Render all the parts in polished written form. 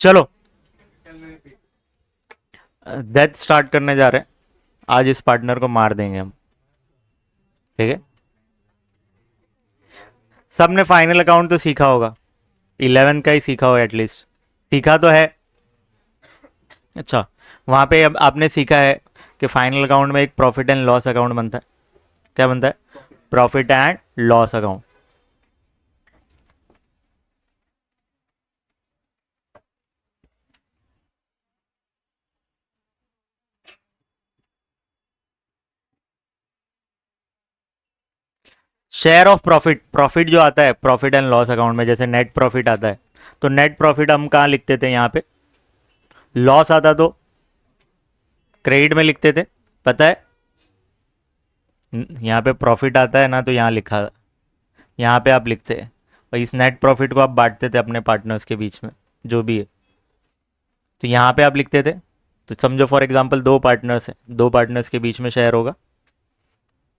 चलो death start करने जा रहे हैं। आज इस पार्टनर को मार देंगे हम। ठीक है, सबने फाइनल अकाउंट तो सीखा होगा, 11 का ही सीखा हो एटलीस्ट, सीखा तो है। अच्छा, वहां पे अब आपने सीखा है कि फाइनल अकाउंट में एक प्रॉफिट एंड लॉस अकाउंट बनता है। क्या बनता है? Profit and loss account. Share of profit, profit जो आता है प्रॉफिट एंड लॉस अकाउंट में, जैसे नेट प्रॉफिट आता है, तो नेट प्रॉफिट हम कहाँ लिखते थे? यहाँ पे। लॉस आता तो क्रेडिट में लिखते थे, पता है। यहाँ पे प्रॉफिट आता है ना, तो यहाँ लिखा, यहाँ पे आप लिखते हैं। और इस नेट प्रॉफिट को आप बांटते थे अपने पार्टनर्स के बीच में, जो भी है। तो यहाँ पे आप लिखते थे। तो समझो फॉर एग्जांपल दो पार्टनर्स हैं, दो पार्टनर्स के बीच में शेयर होगा।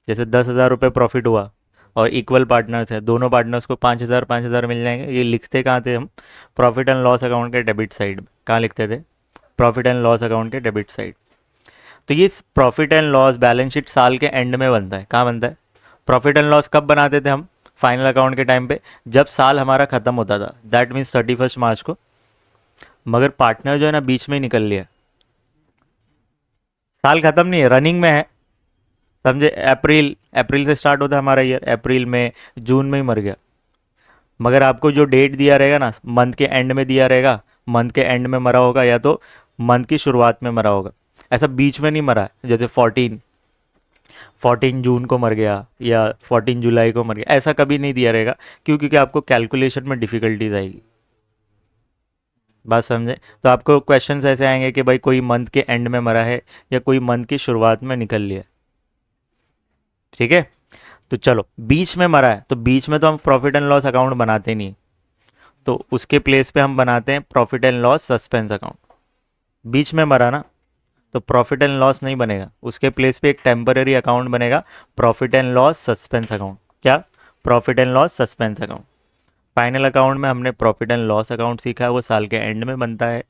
जैसे 10,000 रुपये प्रॉफिट हुआ और इक्वल पार्टनर्स है, दोनों पार्टनर्स को 5,000 मिल जाएंगे। ये लिखते कहाँ थे हम? प्रॉफिट एंड लॉस अकाउंट के डेबिट साइड में। कहाँ लिखते थे? प्रॉफिट एंड लॉस अकाउंट के डेबिट साइड। तो ये profit and loss balance sheet साल के एंड में बनता है। कहाँ बनता है? प्रॉफिट एंड लॉस कब बनाते थे हम? फाइनल अकाउंट के टाइम पे, जब साल हमारा खत्म होता था, दैट मीन्स 31 मार्च को। मगर पार्टनर जो है ना बीच में ही निकल लिया, साल खत्म नहीं है, रनिंग में है। समझे? अप्रैल, अप्रैल से स्टार्ट होता है हमारा ईयर, अप्रैल में जून में ही मर गया। मगर आपको जो डेट दिया रहेगा ना, मंथ के एंड में दिया रहेगा, मंथ के एंड में मरा होगा या तो मंथ की शुरुआत में मरा होगा। ऐसा बीच में नहीं मरा है, जैसे 14 जून को मर गया या 14 जुलाई को मर गया, ऐसा कभी नहीं दिया रहेगा। क्यों? क्योंकि आपको कैलकुलेशन में डिफिकल्टीज आएगी। बात समझे? तो आपको क्वेश्चंस ऐसे आएंगे कि भाई कोई मंथ के एंड में मरा है या कोई मंथ की शुरुआत में निकल लिया। ठीक है, तो चलो बीच में मरा है, तो बीच में तो हम प्रॉफिट एंड लॉस अकाउंट बनाते नहीं, तो उसके प्लेस पे हम बनाते हैं profit and loss suspense account. बीच में मरा ना, तो प्रॉफिट एंड लॉस नहीं बनेगा, उसके प्लेस पे एक टेम्पररी अकाउंट बनेगा, profit and loss suspense account. क्या? Profit and loss suspense account. Final account में हमने प्रॉफिट एंड लॉस अकाउंट सीखा है, वो साल के एंड में बनता है।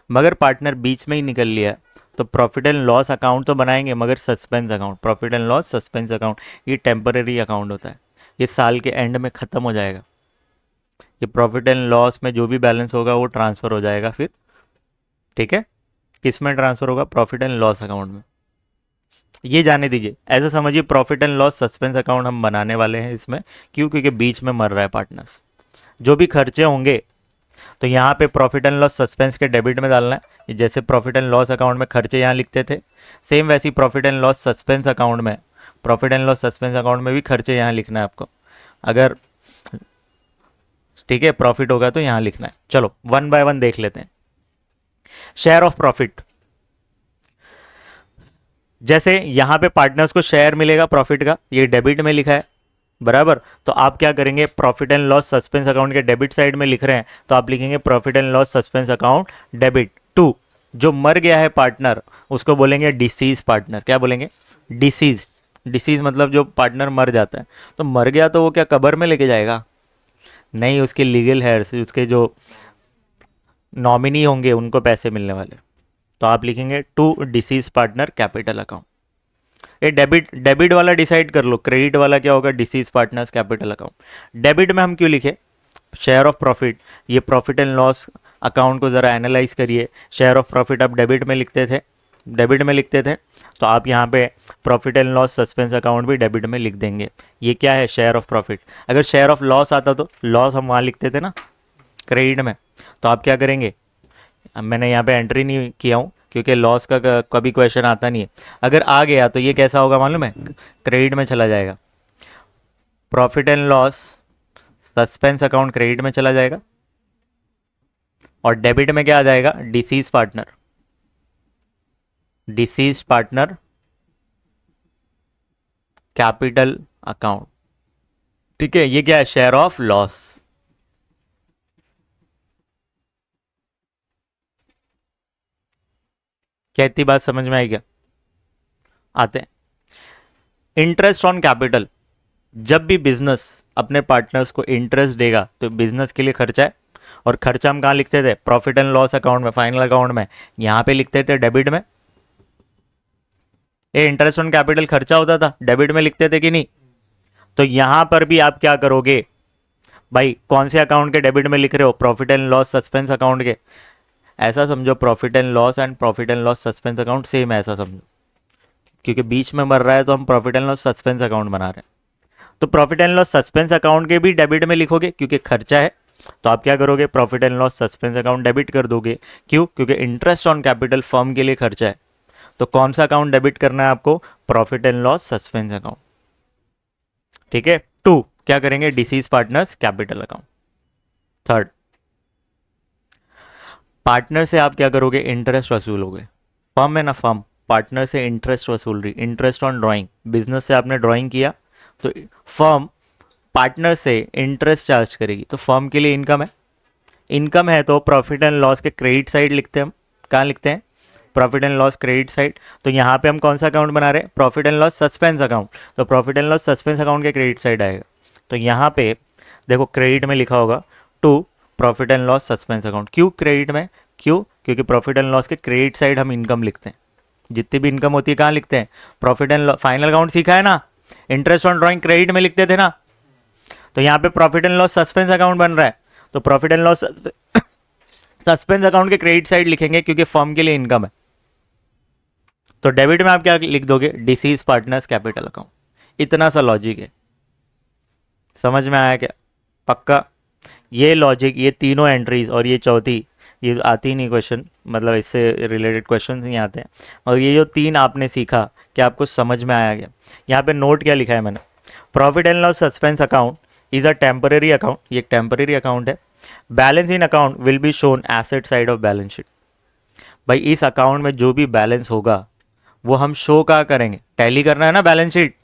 मगर पार्टनर बीच में ही निकल लिया, तो प्रॉफिट एंड लॉस अकाउंट तो बनाएंगे, मगर suspense account, profit and loss suspense account, ये टेम्पररी अकाउंट होता है। ये साल के एंड में ख़त्म हो जाएगा। ये प्रॉफिट एंड लॉस में जो भी बैलेंस होगा वो ट्रांसफ़र हो जाएगा फिर। ठीक है, किस में ट्रांसफ़र होगा? प्रॉफिट एंड लॉस अकाउंट में। ये जाने दीजिए, ऐसा समझिए profit and loss suspense account हम बनाने वाले हैं इसमें। क्यों? क्योंकि बीच में मर रहा है पार्टनर्स। जो भी खर्चे होंगे, तो यहाँ पे प्रॉफिट एंड लॉस सस्पेंस के डेबिट में डालना है। जैसे प्रॉफिट एंड लॉस अकाउंट में खर्चे यहाँ लिखते थे, सेम वैसी profit and loss suspense account में, profit and loss suspense account में भी खर्चे यहाँ लिखना है आपको। अगर ठीक है प्रॉफिट होगा तो यहाँ लिखना है। चलो वन बाय वन देख लेते हैं। शेयर ऑफ प्रॉफिट, जैसे यहाँ पे पार्टनर्स को शेयर मिलेगा प्रॉफिट का, ये डेबिट में लिखा है, बराबर। तो आप क्या करेंगे? Profit and loss suspense account के डेबिट साइड में लिख रहे हैं, तो आप लिखेंगे profit and loss suspense account debit to. जो मर गया है पार्टनर, उसको बोलेंगे डिसीज पार्टनर। क्या बोलेंगे? डिसीज। डिसीज मतलब जो पार्टनर मर जाता है। तो मर गया तो वो क्या कब्र में लेके जाएगा? नहीं, उसके लीगल हेयर्स, उसके जो नॉमिनी होंगे उनको पैसे मिलने वाले। तो आप लिखेंगे to deceased partner capital account. ये डेबिट, डेबिट वाला डिसाइड कर लो, क्रेडिट वाला क्या होगा? Deceased partners capital account. Debit में हम क्यों लिखे? शेयर ऑफ प्रॉफिट, ये प्रॉफिट एंड लॉस अकाउंट को ज़रा एनालाइज करिए। शेयर ऑफ प्रॉफिट आप डेबिट में लिखते थे, डेबिट में लिखते थे, तो आप यहाँ पे profit and loss suspense account भी डेबिट में लिख देंगे। ये क्या है? Share of profit. अगर शेयर ऑफ लॉस आता तो लॉस हम वहाँ लिखते थे ना, क्रेडिट में। तो आप क्या करेंगे? अब मैंने यहाँ पे एंट्री नहीं किया हूँ क्योंकि लॉस का कभी क्वेश्चन आता नहीं है। अगर आ गया तो ये कैसा होगा मालूम है? क्रेडिट में चला जाएगा। Profit and loss suspense account credit में चला जाएगा, और डेबिट में क्या आ जाएगा? Disease partner, deceased partner capital account. ठीक है, ये क्या है? Share of loss. क्या इतनी बात समझ में आई क्या? आते हैं इंटरेस्ट ऑन कैपिटल। जब भी बिजनेस अपने पार्टनर्स को इंटरेस्ट देगा तो बिजनेस के लिए खर्चा है, और खर्चा हम कहाँ लिखते थे? प्रॉफिट एंड लॉस अकाउंट में, फाइनल अकाउंट में। यहाँ पे लिखते थे डेबिट में। ये इंटरेस्ट ऑन कैपिटल खर्चा होता था, डेबिट में लिखते थे कि नहीं? तो यहां पर भी आप क्या करोगे भाई? कौन से अकाउंट के डेबिट में लिख रहे हो? Profit and loss suspense account के। ऐसा समझो profit and loss and profit and loss suspense account same है, ऐसा समझो। क्योंकि बीच में मर रहा है तो हम profit and loss suspense account बना रहे हैं। तो profit and loss suspense account के भी डेबिट में लिखोगे क्योंकि खर्चा है। तो आप क्या करोगे? Profit and loss suspense account debit कर दोगे। क्यों? क्योंकि इंटरेस्ट ऑन कैपिटल फर्म के लिए खर्चा है। तो कौन सा अकाउंट डेबिट करना है आपको? Profit and loss suspense account. ठीक है। टू, क्या करेंगे? Disease partners capital account. Third, partner से आप क्या करोगे? इंटरेस्ट वसूलोगे। फर्म है ना, फर्म पार्टनर से इंटरेस्ट वसूल रही, इंटरेस्ट ऑन ड्राइंग। बिजनेस से आपने ड्राइंग किया तो फर्म पार्टनर से इंटरेस्ट चार्ज करेगी, तो फर्म के लिए इनकम है। इनकम है तो प्रॉफिट एंड लॉस के क्रेडिट साइड लिखते हैं हम। कहाँ लिखते हैं? Profit and loss credit side. तो यहाँ पे हम कौन सा अकाउंट बना रहे हैं? Profit and loss suspense account. तो profit and loss suspense account के क्रेडिट साइड आएगा। तो यहाँ पे देखो क्रेडिट में लिखा होगा to profit and loss suspense account. क्यों क्रेडिट में? क्यों? क्योंकि प्रॉफिट एंड लॉस के क्रेडिट साइड हम इनकम लिखते हैं। जितनी भी इनकम होती है कहाँ लिखते हैं? प्रॉफिट एंड फाइनल अकाउंट सीखा है ना, इंटरेस्ट ऑन ड्राइंग क्रेडिट में लिखते थे ना। तो यहाँ पे profit and loss suspense account बन रहा है, तो profit and loss suspense account के क्रेडिट साइड लिखेंगे क्योंकि फर्म के लिए इनकम है। तो डेबिट में आप क्या लिख दोगे? Disease partners capital account. इतना सा लॉजिक है, समझ में आया क्या? पक्का? ये लॉजिक, ये तीनों एंट्रीज और ये चौथी, ये आती नहीं क्वेश्चन, मतलब इससे रिलेटेड क्वेश्चन नहीं आते हैं। और ये जो तीन आपने सीखा, क्या आपको समझ में आया? क्या यहाँ पे नोट क्या लिखा है मैंने? Profit and loss suspense account is a temporary account, ये एक टेम्पररी अकाउंट है। Balance in account will be shown asset side of balance sheet. भाई इस अकाउंट में जो भी बैलेंस होगा वो हम शो कहाँ करेंगे? टैली करना है ना बैलेंस शीट,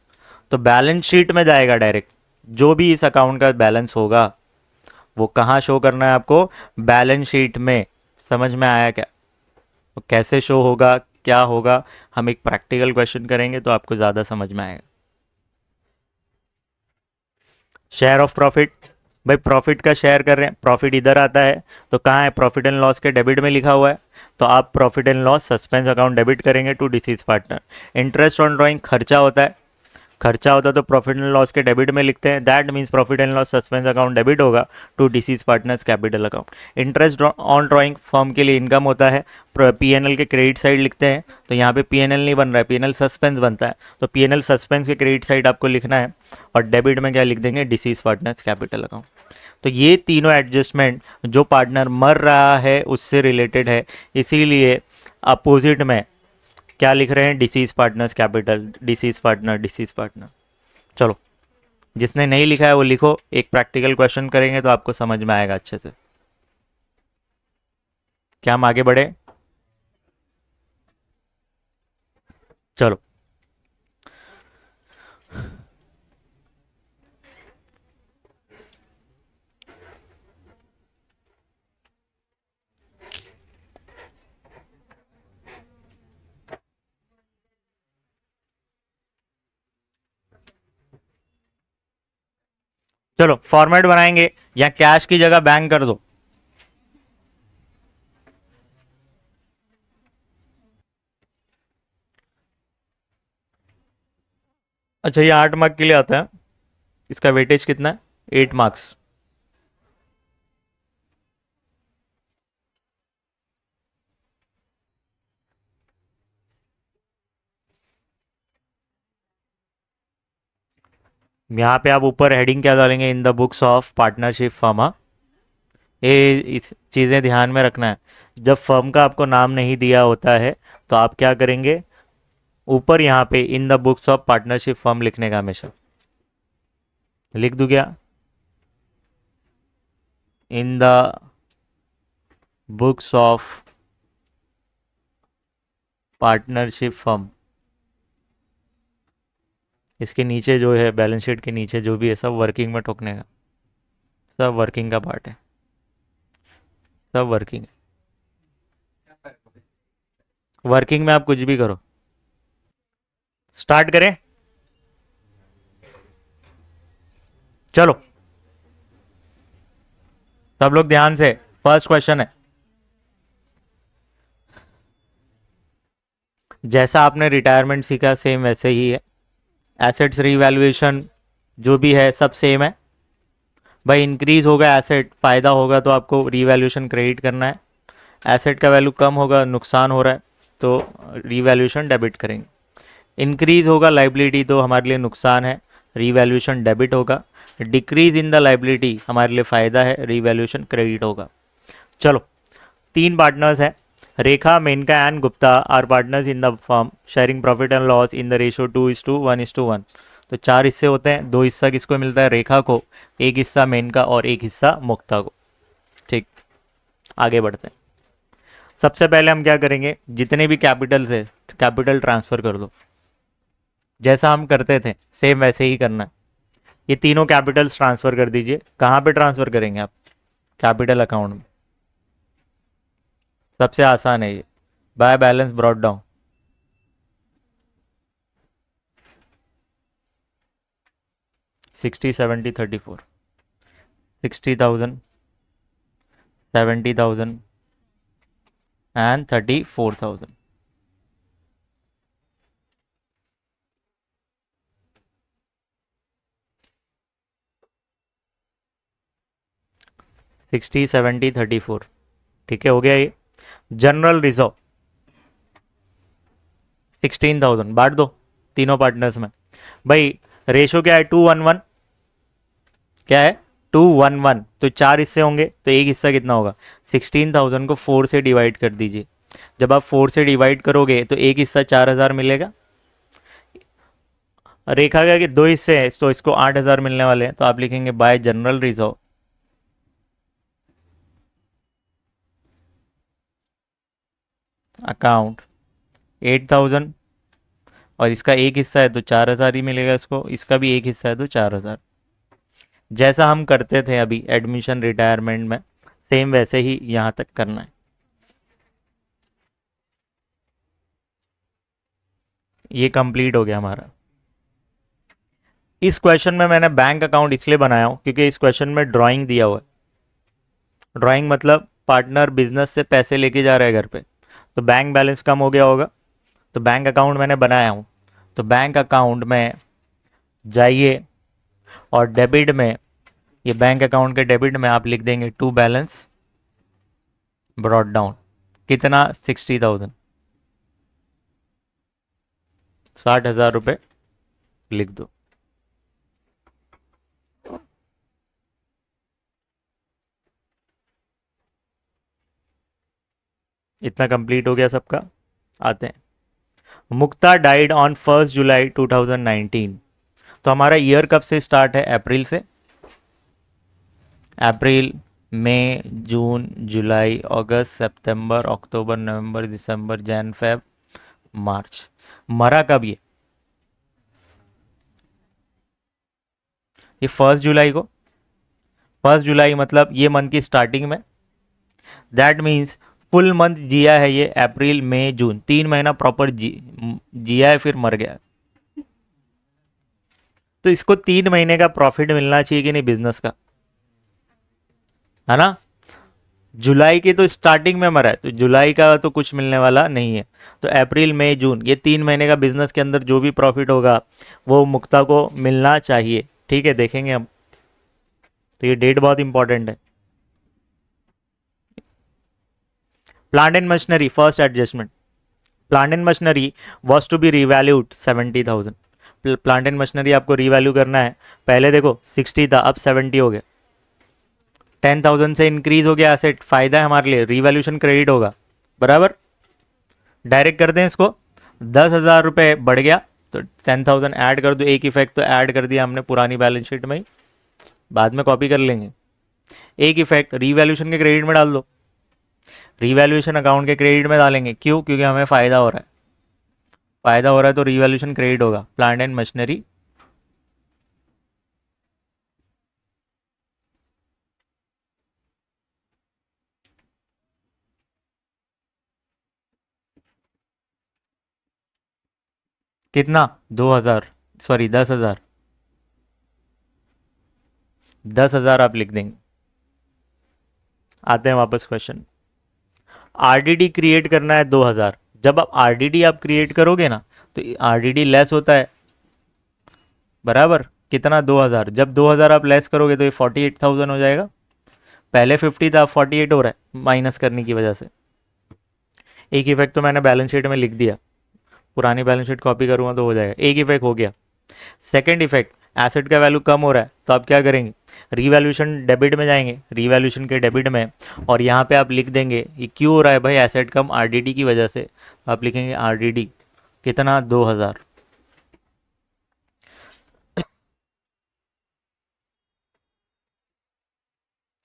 तो बैलेंस शीट में जाएगा डायरेक्ट। जो भी इस अकाउंट का बैलेंस होगा वो कहाँ शो करना है आपको? बैलेंस शीट में। समझ में आया क्या? तो कैसे शो होगा, क्या होगा, हम एक प्रैक्टिकल क्वेश्चन करेंगे तो आपको ज़्यादा समझ में आएगा। शेयर ऑफ प्रॉफिट, भाई प्रॉफिट का शेयर कर रहे हैं, प्रॉफिट इधर आता है तो कहाँ है? प्रॉफिट एंड लॉस के डेबिट में लिखा हुआ है। तो आप profit and loss suspense account debit करेंगे to deceased partner. Interest on drawing खर्चा होता है, खर्चा होता है तो प्रॉफिट एंड लॉस के डेबिट में लिखते हैं। That means profit and loss suspense account debit होगा to deceased partners capital account. Interest on drawing firm के लिए इनकम होता है, पीएनएल के क्रेडिट साइड लिखते हैं। तो यहाँ पे पीएनएल नहीं बन रहा है, पीएनएल सस्पेंस बनता है, तो पीएनएल सस्पेंस के क्रेडिट साइड आपको लिखना है। और डेबिट में क्या लिख देंगे? Disease partners capital account. तो ये तीनों एडजस्टमेंट जो पार्टनर मर रहा है उससे रिलेटेड है, इसीलिए अपोजिट में क्या लिख रहे हैं? Disease partners capital, disease partner, deceased partner. चलो, जिसने नहीं लिखा है वो लिखो, एक प्रैक्टिकल क्वेश्चन करेंगे तो आपको समझ में आएगा अच्छे से। क्या हम आगे बढ़े? चलो, चलो फॉर्मेट बनाएंगे, या कैश की जगह बैंक कर दो। अच्छा, ये 8 मार्क के लिए आता है, इसका वेटेज कितना है? 8 मार्क्स। यहाँ पे आप ऊपर हेडिंग क्या डालेंगे? इन the books of partnership firm. हाँ, ये इस चीज़ें ध्यान में रखना है। जब फर्म का आपको नाम नहीं दिया होता है तो आप क्या करेंगे? ऊपर यहाँ पे इन the books of partnership firm लिखने का हमेशा लिख दूँ क्या? इन the books of partnership firm. इसके नीचे जो है बैलेंस शीट के नीचे जो भी है सब वर्किंग में ठोकने का, सब वर्किंग का पार्ट है, सब वर्किंग। वर्किंग में आप कुछ भी करो। स्टार्ट करें? चलो, सब लोग ध्यान से, फर्स्ट क्वेश्चन है, जैसा आपने रिटायरमेंट सीखा सेम वैसे ही है। एसेट्स रीवैल्यूएशन जो भी है सब सेम है भाई। इंक्रीज होगा एसेट, फायदा होगा तो आपको रीवैल्यूएशन क्रेडिट करना है। एसेट का वैल्यू कम होगा, नुकसान हो रहा है, तो रीवैल्यूएशन डेबिट करेंगे। इंक्रीज होगा लाइबिलिटी तो हमारे लिए नुकसान है, रीवैल्यूएशन डेबिट होगा। डिक्रीज इन द लाइबिलिटी हमारे लिए फ़ायदा है, रीवैल्यूएशन क्रेडिट होगा। चलो, तीन पार्टनर्स हैं, Rekha, Menaka and Gupta are partners in the firm sharing profit and loss in the ratio 2:1:1। तो चार हिस्से होते हैं, दो हिस्सा किसको मिलता है, रेखा को, एक हिस्सा मेनका और एक हिस्सा मुक्ता को। ठीक, आगे बढ़ते हैं। सबसे पहले हम क्या करेंगे, जितने भी कैपिटल से कैपिटल ट्रांसफ़र कर दो, जैसा हम करते थे सेम वैसे ही करना है। ये तीनों कैपिटल्स ट्रांसफ़र कर दीजिए। कहाँ पे ट्रांसफ़र करेंगे आप, कैपिटल अकाउंट में। सबसे आसान है ये, by balance brought down. 60, 70, 34, 60,000, 70,000 and 34,000। 60, 70, 34, ठीक है, हो गया ये। जनरल रिजर्व 16,000, बांट दो तीनों पार्टनर्स में। भाई रेशो क्या है, 2:1:1, क्या है 2:1:1, तो चार हिस्से होंगे तो एक हिस्सा कितना होगा, 16,000 को 4 से डिवाइड कर दीजिए। जब आप 4 से डिवाइड करोगे तो एक हिस्सा 4,000 मिलेगा। रेखा का कि दो हिस्से हैं तो इसको 8,000 मिलने वाले हैं, तो आप लिखेंगे बाय जनरल रिजर्व अकाउंट 8,000, और इसका एक हिस्सा है तो 4,000 ही मिलेगा इसको, इसका भी एक हिस्सा है तो 4,000। जैसा हम करते थे अभी एडमिशन रिटायरमेंट में, सेम वैसे ही यहाँ तक करना है। ये कंप्लीट हो गया हमारा। इस क्वेश्चन में मैंने बैंक अकाउंट इसलिए बनाया हूँ क्योंकि इस क्वेश्चन में ड्राइंग दिया हुआ है। ड्राइंग मतलब पार्टनर बिजनेस से पैसे लेके जा रहा है घर पे, तो बैंक बैलेंस कम हो गया होगा, तो बैंक अकाउंट मैंने बनाया हूँ। तो बैंक अकाउंट में जाइए और डेबिट में, ये बैंक अकाउंट के डेबिट में आप लिख देंगे टू बैलेंस ब्रॉट डाउन। कितना, 60,000, 60,000 रुपये लिख दो। इतना कंप्लीट हो गया सबका। आते हैं, मुक्ता डाइड ऑन 1 जुलाई 2019। तो हमारा ईयर कब से स्टार्ट है, अप्रैल से। अप्रैल, मई, जून, जुलाई, अगस्त, सितंबर, अक्टूबर, नवंबर, दिसंबर, जैन, फेब, मार्च। मरा कब ये 1 जुलाई को। 1 जुलाई मतलब ये मंथ की स्टार्टिंग में, दैट मीन्स फुल मंथ जिया है ये, अप्रैल मई जून, 3 महीना प्रॉपर जिया है, फिर मर गया। तो इसको 3 महीने का प्रॉफिट मिलना चाहिए कि नहीं बिजनेस का, है ना। जुलाई की तो स्टार्टिंग में मरा है, तो जुलाई का तो कुछ मिलने वाला नहीं है। तो अप्रैल मई जून ये 3 महीने का बिजनेस के अंदर जो भी प्रॉफिट होगा वो मुक्ता को मिलना चाहिए। ठीक है, देखेंगे हम। तो ये डेट बहुत इंपॉर्टेंट है। Plant and machinery first adjustment, plant and machinery was to be revalued 70,000। Plant and machinery आपको रिवैल्यू करना है। पहले देखो 60 था, अब 70 हो गया। 10,000 से इंक्रीज हो गया एसेट, फायदा है हमारे लिए, रिवैल्यूशन क्रेडिट होगा, बराबर। डायरेक्ट कर दें इसको, 10,000 रुपये बढ़ गया तो 10,000 ऐड कर दो, एक इफेक्ट तो ऐड कर दिया हमने पुरानी बैलेंस शीट में ही, बाद में कॉपी कर लेंगे। एक इफेक्ट रिवैल्यूशन के क्रेडिट में डाल दो, रिवैल्यूएशन अकाउंट के क्रेडिट में डालेंगे, क्यों, क्योंकि हमें फ़ायदा हो रहा है। फ़ायदा हो रहा है तो रिवैल्यूएशन क्रेडिट होगा। प्लांट एंड मशीनरी कितना, 2,000, सॉरी 10,000, 10,000 आप लिख देंगे। आते हैं वापस क्वेश्चन। आरडीडी क्रिएट करना है 2000। जब आप आरडीडी आप क्रिएट करोगे ना, तो आरडीडी लेस होता है, बराबर कितना 2000। जब 2000 आप लेस करोगे तो ये 48,000 हो जाएगा। पहले 50 था, 48 हो रहा है माइनस करने की वजह से। एक इफेक्ट तो मैंने बैलेंस शीट में लिख दिया, पुरानी बैलेंस शीट कॉपी करूँगा तो हो जाएगा। एक इफेक्ट हो गया। सेकेंड इफेक्ट, एसेट का वैल्यू कम हो रहा है तो आप क्या करेंगे, रीवैल्यूएशन डेबिट में जाएंगे, रीवैल्यूएशन के डेबिट में, और यहाँ पे आप लिख देंगे ये क्यों हो रहा है भाई, एसेट कम आरडीडी की वजह से। तो आप लिखेंगे आरडीडी कितना 2000।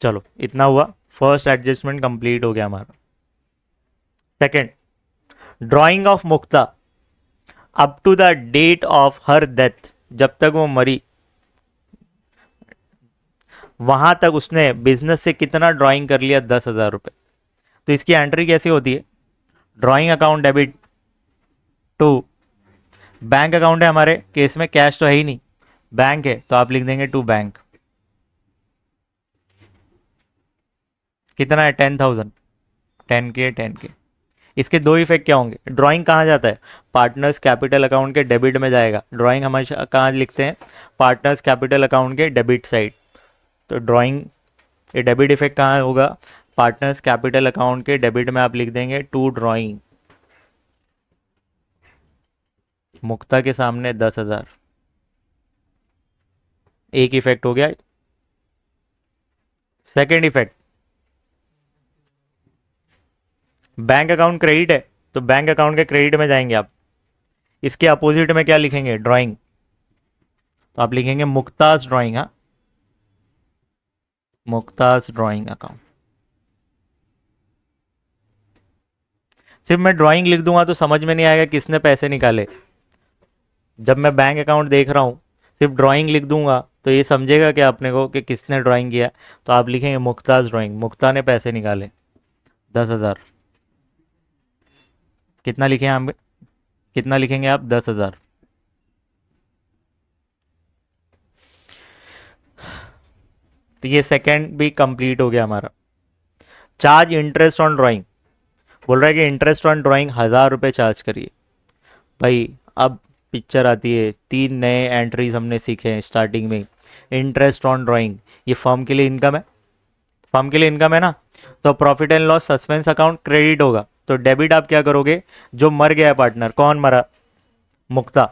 चलो इतना हुआ, फर्स्ट एडजस्टमेंट कंप्लीट हो गया हमारा। Second, drawing of Mukta up to the date of her death, जब तक वो मरी वहां तक उसने बिजनेस से कितना ड्राइंग कर लिया, 10,000 रुपये। तो इसकी एंट्री कैसी होती है, drawing account debit to, bank account है हमारे केस में, कैश तो है ही नहीं, बैंक है तो आप लिख देंगे टू बैंक। कितना है 10,000, 10K 10K। इसके दो इफेक्ट क्या होंगे, ड्राइंग कहाँ जाता है, पार्टनर्स कैपिटल अकाउंट के डेबिट में जाएगा। ड्राइंग हमेशा कहाँ लिखते हैं, पार्टनर्स कैपिटल अकाउंट के डेबिट साइड। तो ड्राइंग ये डेबिट इफेक्ट कहाँ होगा, पार्टनर्स कैपिटल अकाउंट के डेबिट में आप लिख देंगे टू ड्राइंग, मुक्ता के सामने 10,000। एक इफेक्ट हो गया। Second effect, bank account credit है तो बैंक अकाउंट के क्रेडिट में जाएंगे आप, इसके अपोजिट में क्या लिखेंगे, ड्राइंग। तो आप लिखेंगे मुक्ताज ड्राइंग, हाँ मुक्ताज ड्राइंग अकाउंट। सिर्फ मैं ड्राइंग लिख दूंगा तो समझ में नहीं आएगा किसने पैसे निकाले। जब मैं बैंक अकाउंट देख रहा हूँ, सिर्फ ड्राइंग लिख दूंगा तो ये समझेगा कि अपने को कि किसने ड्राइंग किया। तो आप लिखेंगे मुक्ताज ड्राइंग, मुक्ता ने पैसे निकाले 10,000। कितना लिखें आप, कितना लिखेंगे आप, 10,000। तो ये सेकेंड भी कंप्लीट हो गया हमारा। चार्ज इंटरेस्ट ऑन ड्राइंग, बोल रहा है कि इंटरेस्ट ऑन ड्राइंग 1,000 रुपये चार्ज करिए। भाई अब पिक्चर आती है, तीन नए एंट्रीज हमने सीखे हैं स्टार्टिंग में। इंटरेस्ट ऑन ड्राइंग, ये फर्म के लिए इनकम है, फर्म के लिए इनकम है ना, तो profit and loss suspense account credit होगा। तो डेबिट आप क्या करोगे, जो मर गया है पार्टनर, कौन मरा, मुक्ता,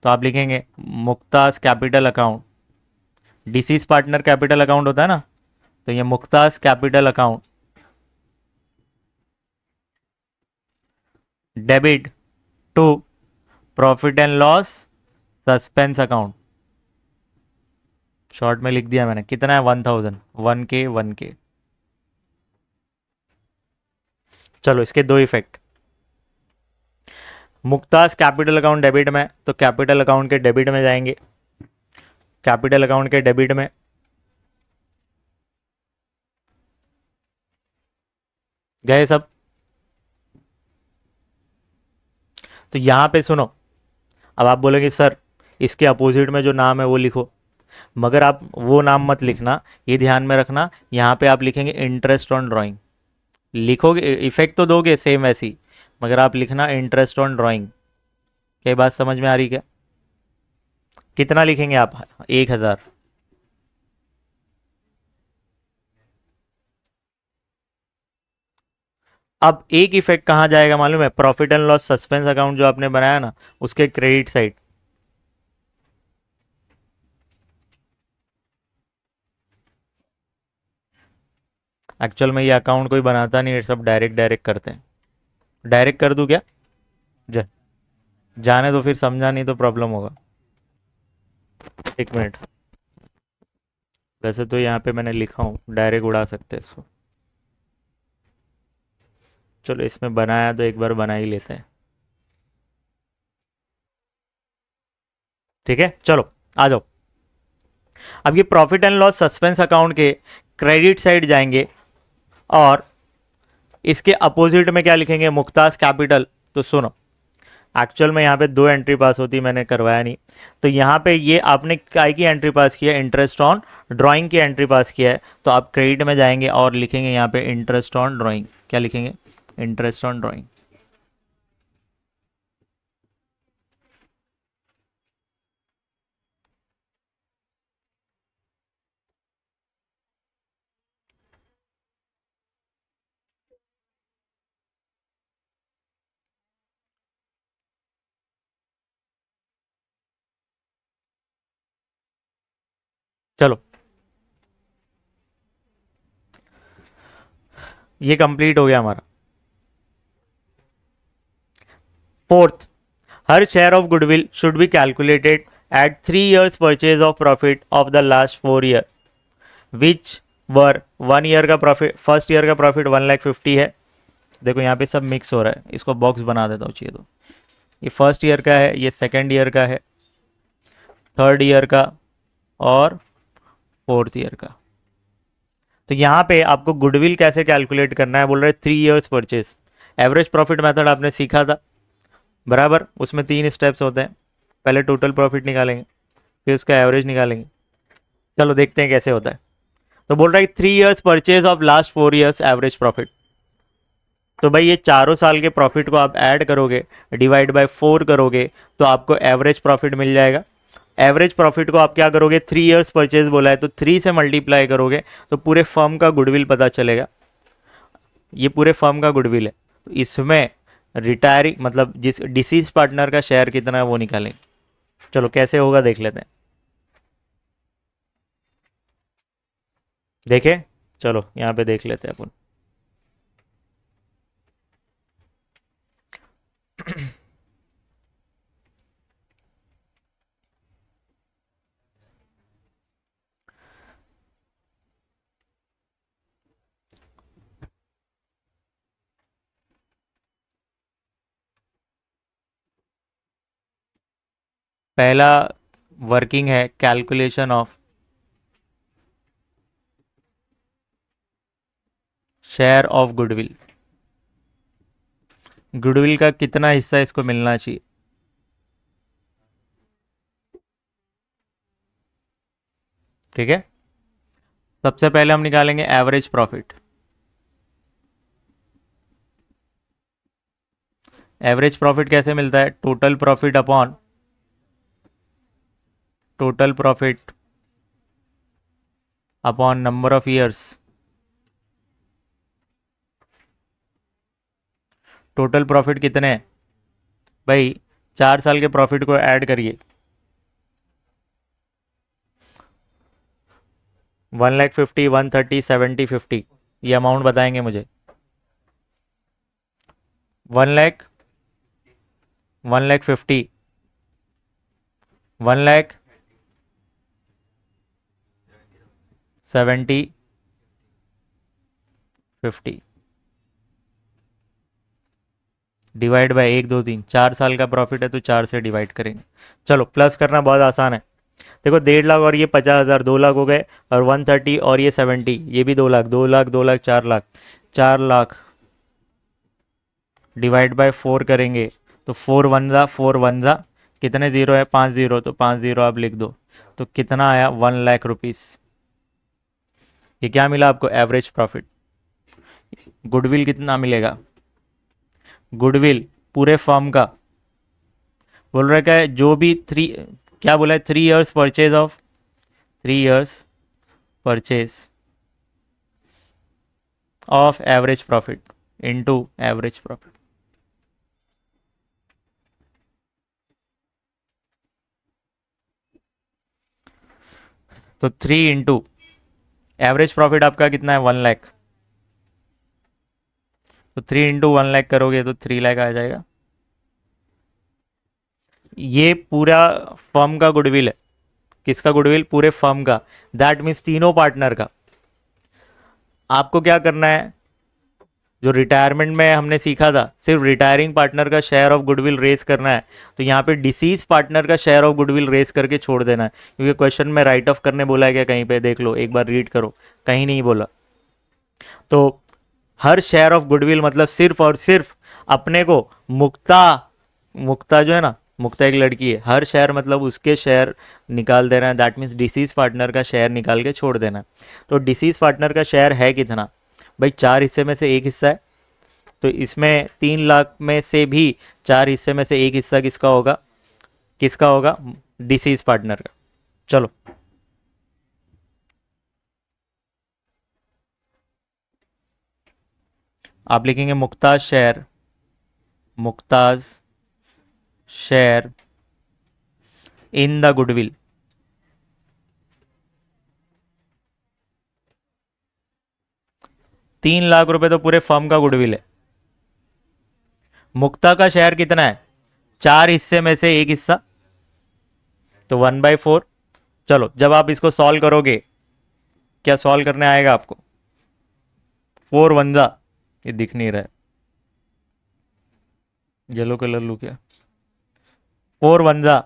तो आप लिखेंगे Mukta's capital account. Deceased partner capital account होता है ना, तो ये Mukta's capital account debit to profit and loss suspense account. Short में लिख दिया मैंने, कितना है 1,000, 1K 1K। चलो इसके दो इफेक्ट, मुक्ताज कैपिटल अकाउंट डेबिट में, तो कैपिटल अकाउंट के डेबिट में जाएंगे, कैपिटल अकाउंट के डेबिट में गए सब। तो यहां पे सुनो, अब आप बोलोगे सर इसके अपोजिट में जो नाम है वो लिखो, मगर आप वो नाम मत लिखना, ये ध्यान में रखना, यहाँ पे आप लिखेंगे इंटरेस्ट ऑन ड्राइंग। लिखोगे इफेक्ट तो दोगे सेम वैसी, मगर आप लिखना इंटरेस्ट ऑन ड्राइंग। क्या बात समझ में आ रही क्या, कितना लिखेंगे आप, 1,000। अब एक इफेक्ट कहाँ जाएगा मालूम है, profit and loss suspense account जो आपने बनाया ना, उसके क्रेडिट साइड। एक्चुअल में ये अकाउंट कोई बनाता नहीं है, सब डायरेक्ट डायरेक्ट करते हैं। डायरेक्ट कर दूं क्या, जा, जाने तो फिर समझा नहीं तो प्रॉब्लम होगा। एक मिनट, वैसे तो यहाँ पे मैंने लिखा हूँ डायरेक्ट उड़ा सकते हैं इसको। चलो इसमें बनाया तो एक बार बना ही लेते हैं, ठीक है। चलो आ जाओ, अब ये profit and loss suspense account के क्रेडिट साइड जाएंगे और इसके अपोजिट में क्या लिखेंगे, मुक्ताज कैपिटल। तो सुनो, एक्चुअल में यहाँ पे 2 एंट्री पास होती, मैंने करवाया नहीं। तो यहाँ पे ये आपने काय की एंट्री पास किया, इंटरेस्ट ऑन ड्राइंग की एंट्री पास किया है, तो आप क्रेडिट में जाएंगे और लिखेंगे यहाँ पे इंटरेस्ट ऑन ड्राइंग। क्या लिखेंगे? Interest on drawing. चलो ये कंप्लीट हो गया हमारा। Fourth, her share of goodwill should be calculated at 3 years purchase of profit of the last 4 year which were 1 year का प्रॉफिट, फर्स्ट ईयर का प्रॉफिट 1,50,000 है। देखो यहाँ पे सब मिक्स हो रहा है, इसको बॉक्स बना देता हूँ चाहिए तो। ये फर्स्ट ईयर का है, ये सेकेंड ईयर का है, थर्ड ईयर का और फोर्थ ईयर का। तो यहाँ पे आपको गुडविल कैसे कैलकुलेट करना है, बोल रहे 3 years purchase. Average profit method आपने सीखा था बराबर, उसमें 3 स्टेप्स होते हैं। पहले टोटल प्रॉफिट निकालेंगे, फिर उसका एवरेज निकालेंगे। चलो देखते हैं कैसे होता है। तो बोल रहा है 3 years purchase of last 4 years average profit. तो भाई ये चारों साल के प्रॉफिट को आप ऐड करोगे, डिवाइड बाय 4 करोगे, तो आपको एवरेज प्रॉफिट मिल जाएगा। एवरेज प्रॉफिट को आप क्या करोगे, 3 years परचेज बोला है तो 3 से मल्टीप्लाई करोगे तो पूरे फर्म का गुडविल पता चलेगा। ये पूरे फर्म का गुडविल है, तो इसमें रिटायरिंग मतलब जिस डिसीज पार्टनर का शेयर कितना है वो निकालेंगे। चलो कैसे होगा देख लेते हैं। देखे, चलो यहाँ पे देख लेते हैं अपन। पहला वर्किंग है calculation of share of goodwill. Goodwill का कितना हिस्सा इसको मिलना चाहिए। ठीक है, सबसे पहले हम निकालेंगे एवरेज प्रॉफिट। एवरेज प्रॉफिट कैसे मिलता है, total profit upon total profit upon number of years. Total profit कितने हैं भाई, 4 साल के प्रॉफिट को ऐड करिए। 1,50,000, 130, 70, 50, ये अमाउंट बताएंगे मुझे। 1,00,000, 1,50,000, 1,70, 50 डिवाइड बाय 1, 2, 3। 4 साल का प्रॉफिट है तो 4 से डिवाइड करेंगे। चलो प्लस करना बहुत आसान है। देखो 1,50,000 और ये 50,000, 2 लाख हो गए, और 130 और ये 70, ये भी 2 लाख, 2 लाख, 2 लाख, 4 लाख। 4 लाख डिवाइड बाय 4 करेंगे तो 4 1 4 1 कितने जीरो है, 5 जीरो, तो 5 जीरो आप लिख दो। तो कितना आया, 1,00,000 रुपीस। ये क्या मिला आपको, एवरेज प्रॉफिट। गुडविल कितना मिलेगा, गुडविल पूरे फर्म का बोल रहा है जो भी क्या बोला है, 3 years purchase of 3 years purchase of average profit into average profit. तो 3 इंटू एवरेज प्रॉफिट आपका कितना है, 1,00,000। तो 3 इंटू 1,00,000 करोगे तो 3 लाख आ जाएगा। ये पूरा फर्म का गुडविल है। किसका गुडविल, पूरे फर्म का। दैट मीन्स तीनों पार्टनर का। आपको क्या करना है, जो रिटायरमेंट में हमने सीखा था, सिर्फ रिटायरिंग पार्टनर का शेयर ऑफ गुडविल रेस करना है। तो यहाँ पे डिसीज पार्टनर का शेयर ऑफ गुडविल रेस करके छोड़ देना है, क्योंकि क्वेश्चन में राइट ऑफ करने बोला है क्या, कहीं पे देख लो एक बार रीड करो, कहीं नहीं बोला। तो हर शेयर ऑफ गुडविल मतलब सिर्फ और सिर्फ अपने को मुक्ता मुक्ता जो है ना, मुक्ता एक लड़की है, हर शेयर मतलब उसके शेयर निकाल देना है, दैट मीन्स डिसीज पार्टनर का शेयर निकाल के छोड़ देना है। तो डिसीज पार्टनर का शेयर है कितना भाई, 4 हिस्से में से एक हिस्सा है, तो इसमें 3 लाख में से भी 4 हिस्से में से एक हिस्सा किसका होगा, किसका होगा, डिसीज पार्टनर का। चलो आप लिखेंगे Mukta's share, Mukta's share in the goodwill. 3 lakh रुपए तो पूरे फर्म का गुडविल है। मुक्ता का शेयर कितना है, 4 हिस्से में से एक हिस्सा, तो 1/4। चलो जब आप इसको सॉल्व करोगे, क्या सॉल्व करने आएगा आपको, 4 1 जा, ये दिख नहीं रहा है, येलो कलर लू क्या, 4 1 जा,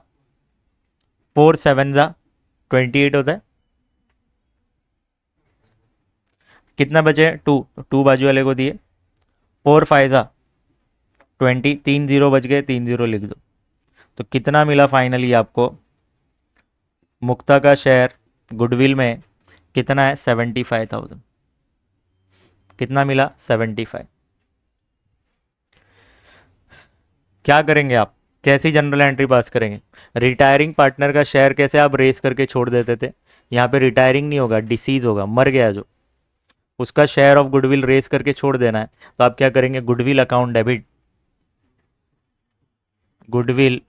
4 7 जा, 28 होता है। कितना बचे, 2, तो 2 बाजू वाले को दिए, 4 5 जा 20, 3 0 बच गए, 3 0 लिख दो। तो कितना मिला फाइनली आपको, मुक्ता का शेयर गुडविल में कितना है, 75,000। कितना मिला, 75। क्या करेंगे आप, कैसी जनरल एंट्री पास करेंगे, रिटायरिंग पार्टनर का शेयर कैसे आप रेस करके छोड़ देते थे, यहाँ पे रिटायरिंग नहीं होगा, डिसीज होगा, मर गया जो, उसका शेयर ऑफ गुडविल रेस करके छोड़ देना है। तो आप क्या करेंगे, goodwill account debit, goodwill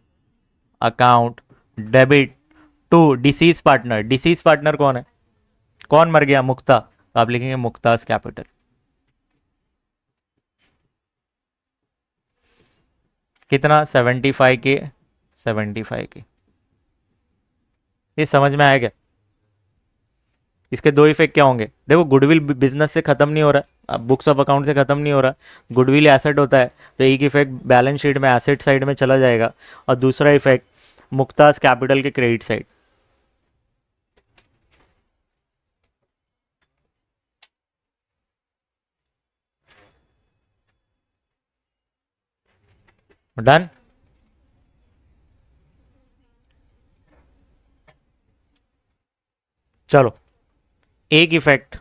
account debit to deceased partner. Deceased partner कौन है, कौन मर गया, मुक्ता, तो आप लिखेंगे मुक्ताज कैपिटल। कितना, 75 के, 75 के। ये समझ में आया क्या, इसके दो इफेक्ट क्या होंगे, देखो गुडविल बिजनेस से खत्म नहीं हो रहा है, अब बुक्स ऑफ अकाउंट से खत्म नहीं हो रहा, गुडविल एसेट होता है, तो एक इफेक्ट बैलेंस शीट में एसेट साइड में चला जाएगा, और दूसरा इफेक्ट मुक्ताज कैपिटल के क्रेडिट साइड। डन। चलो एक इफेक्ट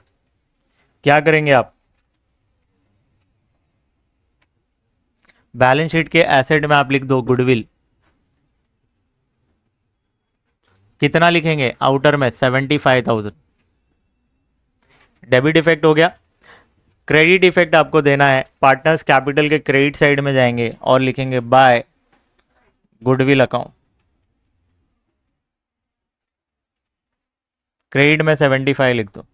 क्या करेंगे आप, बैलेंस शीट के एसेट में आप लिख दो गुडविल, कितना लिखेंगे आउटर में, 75,000। डेबिट इफेक्ट हो गया। क्रेडिट इफेक्ट आपको देना है, पार्टनर्स कैपिटल के क्रेडिट साइड में जाएंगे और लिखेंगे बाय गुडविल अकाउंट, क्रेडिट में 75 लिख दो।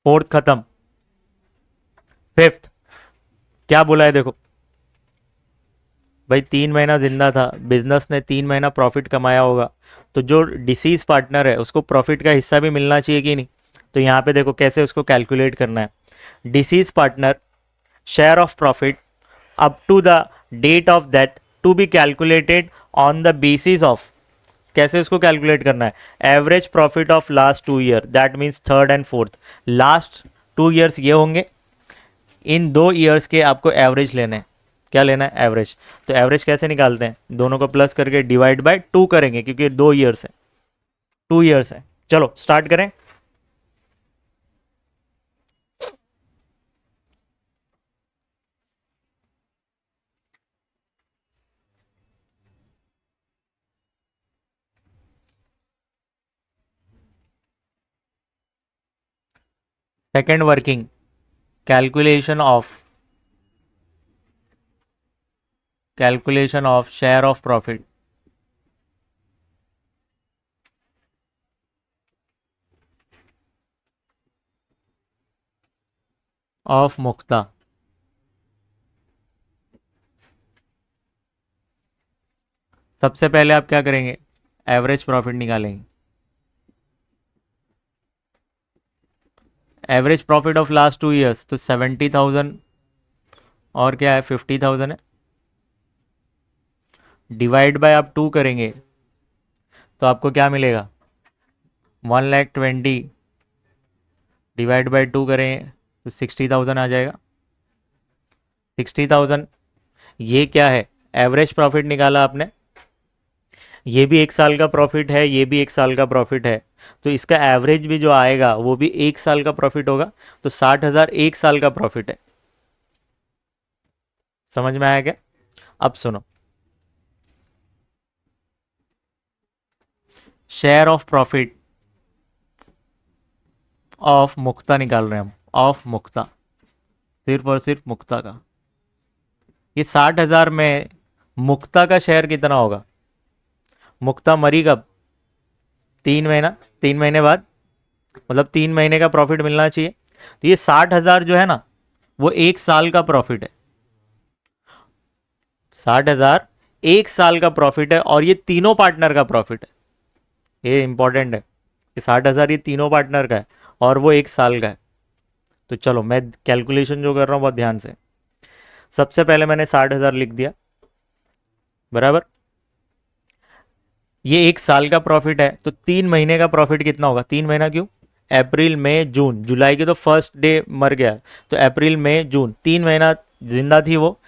फोर्थ खत्म, फिफ्थ क्या बोला है देखो भाई, 3 महीना जिंदा था, बिजनेस ने 3 महीना प्रॉफिट कमाया होगा, तो जो डिसीज पार्टनर है उसको प्रॉफिट का हिस्सा भी मिलना चाहिए कि नहीं। तो यहाँ पे देखो कैसे उसको कैलकुलेट करना है, deceased partner share of profit up to the date of death to be calculated on the basis of, कैसे उसको कैलकुलेट करना है, average profit of last 2 year, that means third and fourth, last 2 years ये होंगे, इन 2 years के आपको average लेने हैं। क्या लेना है, एवरेज। तो एवरेज कैसे निकालते हैं, दोनों को प्लस करके डिवाइड बाय 2 करेंगे, क्योंकि 2 ईयर्स है, 2 ईयर्स है। चलो स्टार्ट करें। Second working, calculation of share of profit of Mukta. सबसे पहले आप क्या करेंगे, एवरेज प्रॉफिट निकालेंगे, average profit of last 2 years, तो 70,000 और क्या है, 50,000 है, डिवाइड बाय आप 2 करेंगे तो आपको क्या मिलेगा, 1,20,000 डिवाइड बाय 2 करें तो 60,000 आ जाएगा। 60,000, ये क्या है, एवरेज प्रॉफिट निकाला आपने, ये भी 1 साल का प्रॉफिट है, ये भी 1 साल का प्रॉफिट है, तो इसका एवरेज भी जो आएगा वो भी 1 साल का प्रॉफिट होगा, तो 60,000 1 साल का प्रॉफिट है। समझ में आया क्या? अब सुनो, शेयर ऑफ प्रॉफिट ऑफ मुक्ता निकाल रहे हैं हम, ऑफ मुक्ता, सिर्फ और सिर्फ मुक्ता का। ये 60,000 में मुक्ता का शेयर कितना होगा? मुक्ता मरी कब? 3 महीना, 3 महीने बाद, मतलब 3 महीने का प्रॉफिट मिलना चाहिए। तो ये 60,000 जो है ना, वो 1 साल का प्रॉफिट है। 60,000 1 साल का प्रॉफिट है, और ये तीनों पार्टनर का प्रॉफिट है। ये इंपॉर्टेंट है कि 60,000 ये तीनों पार्टनर का है और वो 1 साल का है। तो चलो मैं कैलकुलेशन जो कर रहा हूँ बहुत ध्यान से। सबसे पहले मैंने 60,000 लिख दिया, बराबर। ये 1 साल का प्रॉफिट है, तो 3 महीने का प्रॉफिट कितना होगा? 3 महीना क्यों? अप्रैल मई जून, जुलाई की तो फर्स्ट डे मर गया, तो अप्रैल मई जून 3 महीना जिंदा थी वो,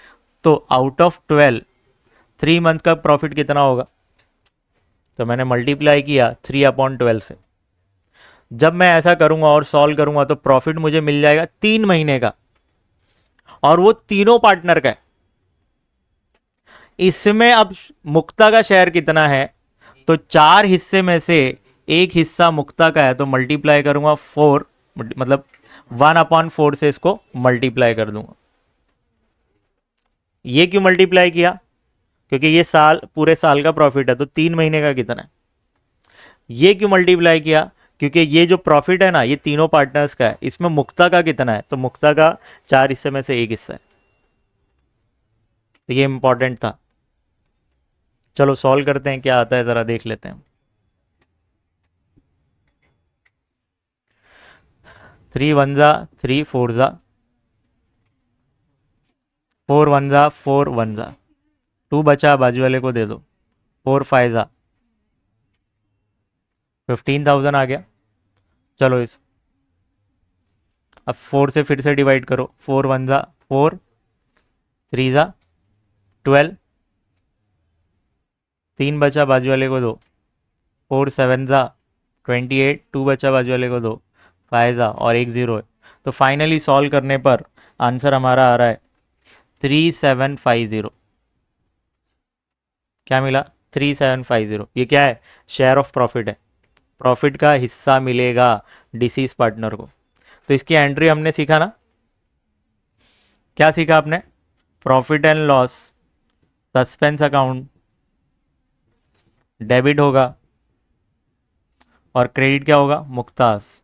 तो आउट ऑफ 12 3 मंथ का प्रॉफिट कितना होगा? तो मैंने मल्टीप्लाई किया 3/12 से। जब मैं ऐसा करूंगा और सॉल्व करूंगा तो प्रॉफिट मुझे मिल जाएगा 3 महीने का, और वो तीनों पार्टनर का है। इसमें अब मुक्ता का शेयर कितना है, तो 4 हिस्से में से एक हिस्सा मुक्ता का है, तो मल्टीप्लाई करूंगा 4, मतलब 1/4 से इसको मल्टीप्लाई कर दूंगा। ये क्यों मल्टीप्लाई किया? क्योंकि ये साल, पूरे साल का प्रॉफिट है, तो 3 महीने का कितना है। ये क्यों मल्टीप्लाई किया? क्योंकि ये जो प्रॉफिट है ना, ये तीनों पार्टनर्स का है, इसमें मुक्ता का कितना है, तो मुक्ता का 4 हिस्से में से एक हिस्सा है। तो ये इंपॉर्टेंट था। चलो सॉल्व करते हैं, क्या आता है जरा देख लेते हैं। 3 1 जा 3 4 जा 4 1 जा 4 1 जा 2 बचा, बाजू वाले को दे दो। 4 5 जा 15,000 आ गया। चलो इस, अब 4 से फिर से डिवाइड करो। 4 1 जा 4, 3 जा 12, 3 बचा, बाजू वाले को दो। 4 7 जा 28, 2 बचा, बाजू वाले को दो। 5 जा और एक 0 है। तो फाइनली सॉल्व करने पर आंसर हमारा आ रहा है 3750। क्या मिला? 3750। ये क्या है? शेयर ऑफ प्रॉफिट है, प्रॉफिट का हिस्सा मिलेगा डिसीज पार्टनर को। तो इसकी एंट्री हमने सीखा ना, क्या सीखा आपने? Profit and loss suspense account debit होगा, और क्रेडिट क्या होगा? Muktas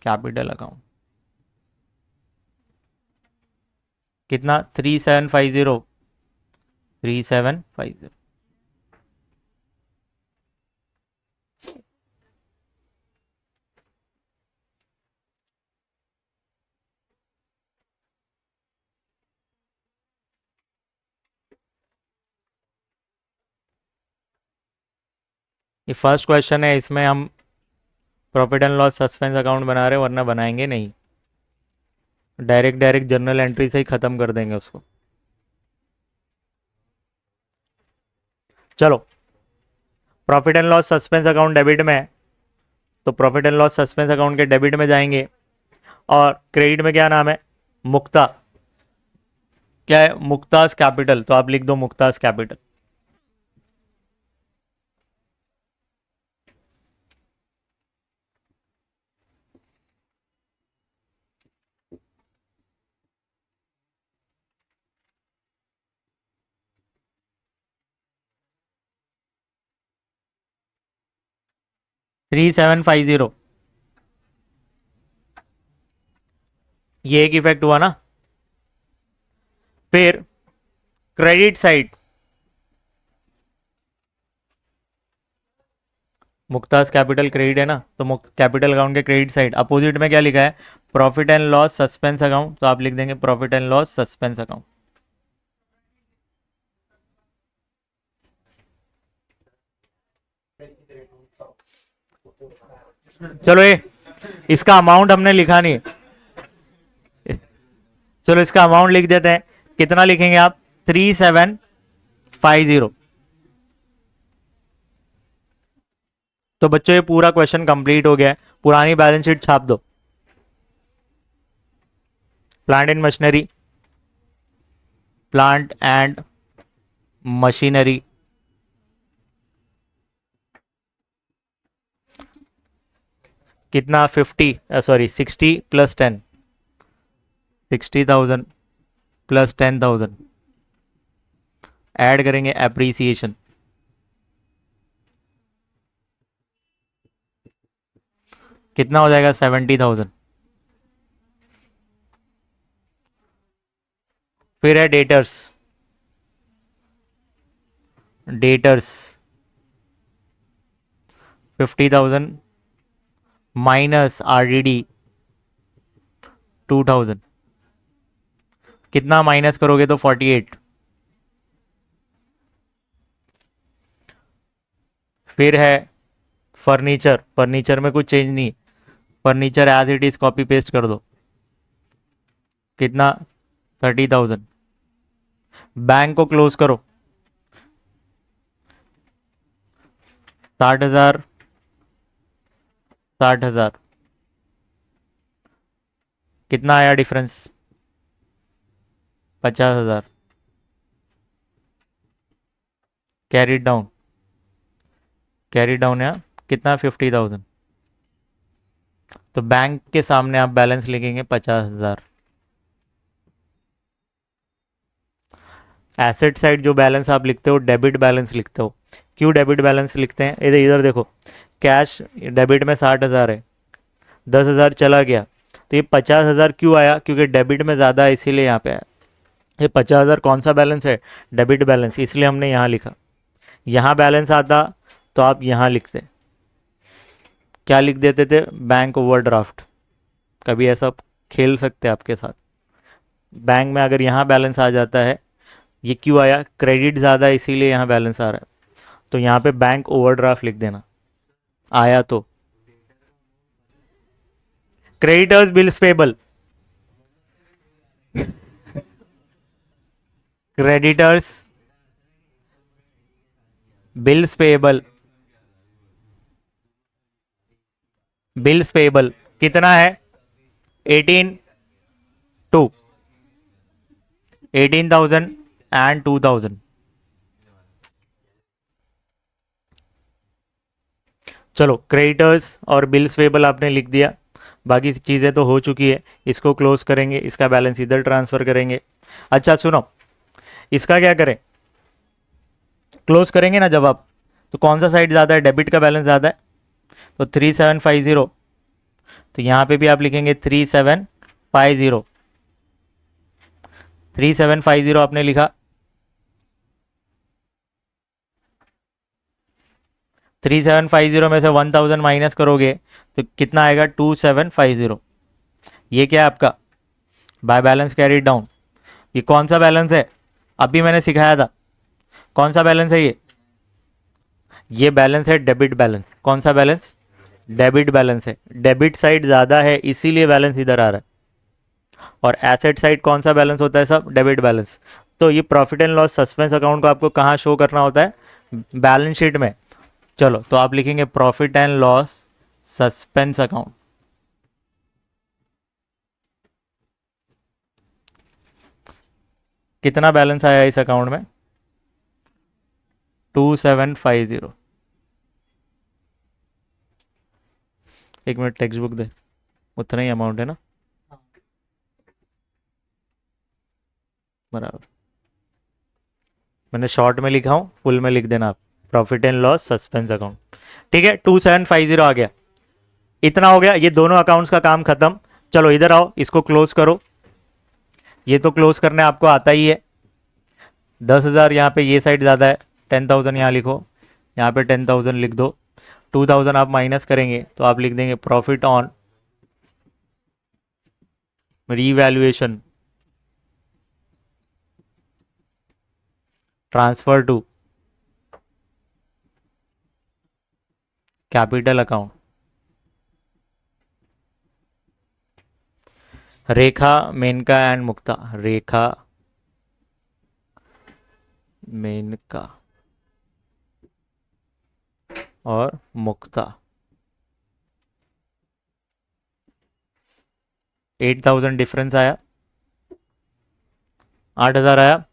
capital account. कितना? 3750, 3750। ये फर्स्ट क्वेश्चन है, इसमें हम profit and loss suspense account बना रहे हैं, वरना बनाएंगे नहीं। डायरेक्ट डायरेक्ट जर्नल एंट्री से ही खत्म कर देंगे उसको। चलो, profit and loss suspense account debit में है, तो profit and loss suspense account के डेबिट में जाएंगे। और क्रेडिट में क्या नाम है? मुक्ता। क्या है? मुक्तास कैपिटल, तो आप लिख दो Muktas capital. Three seven five zero, ये एक इफेक्ट हुआ ना। फिर credit side, Muktas capital credit है ना, तो कैपिटल अकाउंट के क्रेडिट साइड अपोजिट में क्या लिखा है? Profit and loss suspense account, तो आप लिख देंगे profit and loss suspense account. चलो ये इसका अमाउंट हमने लिखा नहीं है, चलो इसका अमाउंट लिख देते हैं। कितना लिखेंगे आप? 3750। तो बच्चों ये पूरा क्वेश्चन कंप्लीट हो गया है। पुरानी बैलेंस शीट छाप दो। Plant and machinery, plant and machinery, कितना? 50, सॉरी 60 प्लस 10, 60,000 प्लस 10,000, ऐड करेंगे एप्रिसिएशन, कितना हो जाएगा? 70,000। फिर है डेटर्स, डेटर्स 50,000 माइनस आरडीडी 2,000, कितना माइनस करोगे तो 48। फिर है फर्नीचर, फर्नीचर में कुछ चेंज नहीं, furniture as it is copy paste कर दो, कितना? 30,000। बैंक को क्लोज करो, 60,000, 60,000, कितना आया difference? 50,000। Carry down, carry down या कितना? 50,000। तो बैंक के सामने आप बैलेंस लिखेंगे 50,000। एसेट साइड जो बैलेंस आप लिखते हो डेबिट बैलेंस लिखते हो। क्यों डेबिट बैलेंस लिखते हैं? इधर इधर देखो, कैश डेबिट में 60,000 है, 10,000 चला गया, तो ये 50,000 क्यों आया? क्योंकि डेबिट में ज़्यादा है इसीलिए यहाँ पे आया। ये 50,000 कौन सा बैलेंस है? डेबिट बैलेंस, इसलिए हमने यहाँ लिखा। यहाँ बैलेंस आता तो आप यहाँ लिखते, क्या लिख देते थे? Bank overdraft. कभी ऐसा खेल सकते हैं आपके साथ। बैंक में अगर यहाँ बैलेंस आ जाता है, ये क्यों आया? क्रेडिट ज़्यादा है इसीलिए यहाँ बैलेंस आ रहा है, तो यहाँ पे बैंक ओवरड्राफ्ट लिख देना। आया तो creditors bills payable, creditors bills payable, bills payable कितना है? 18 टू 18,000 एंड 2,000। चलो क्रेडिटर्स और बिल्स पेबल आपने लिख दिया, बाकी चीज़ें तो हो चुकी है। इसको क्लोज करेंगे, इसका बैलेंस इधर ट्रांसफ़र करेंगे। अच्छा सुनो, इसका क्या करें? क्लोज करेंगे ना जब आप, तो कौन सा साइड ज़्यादा है? डेबिट का बैलेंस ज़्यादा है, तो 3750, तो यहाँ पे भी आप लिखेंगे 3750। 3750 आपने लिखा, 3750 में से 1,000 माइनस करोगे तो कितना आएगा? 2750। ये क्या है आपका? By balance carry down. ये कौन सा बैलेंस है? अभी मैंने सिखाया था, कौन सा बैलेंस है ये बैलेंस है डेबिट बैलेंस। कौन सा बैलेंस? डेबिट बैलेंस है। डेबिट साइड ज़्यादा है इसीलिए बैलेंस इधर आ रहा है, और एसेट साइड कौन सा बैलेंस होता है? सब डेबिट बैलेंस। तो ये profit and loss suspense account को आपको कहाँ शो करना होता है? बैलेंस शीट में। चलो तो आप लिखेंगे profit and loss suspense account. कितना बैलेंस आया इस अकाउंट में? 2750। एक मिनट टेक्स्ट बुक दे, उतना ही अमाउंट है ना? बराबर, मैंने शॉर्ट में लिखा हूँ, फुल में लिख देना आप, profit and loss suspense account. ठीक है, 2750 आ गया। इतना हो गया, ये दोनों अकाउंट्स का काम खत्म। चलो इधर आओ, इसको क्लोज करो। ये तो क्लोज करने आपको आता ही है। 10,000 यहाँ पे ये साइड ज़्यादा है, 10,000 यहाँ लिखो, यहाँ पे 10,000 लिख दो। 2,000 आप माइनस करेंगे तो आप लिख देंगे profit on revaluation transfer to capital account. Rekha, Menaka and Mukta. Rekha, Menaka और मुक्ता। 8,000 डिफरेंस आया, 8,000 आया।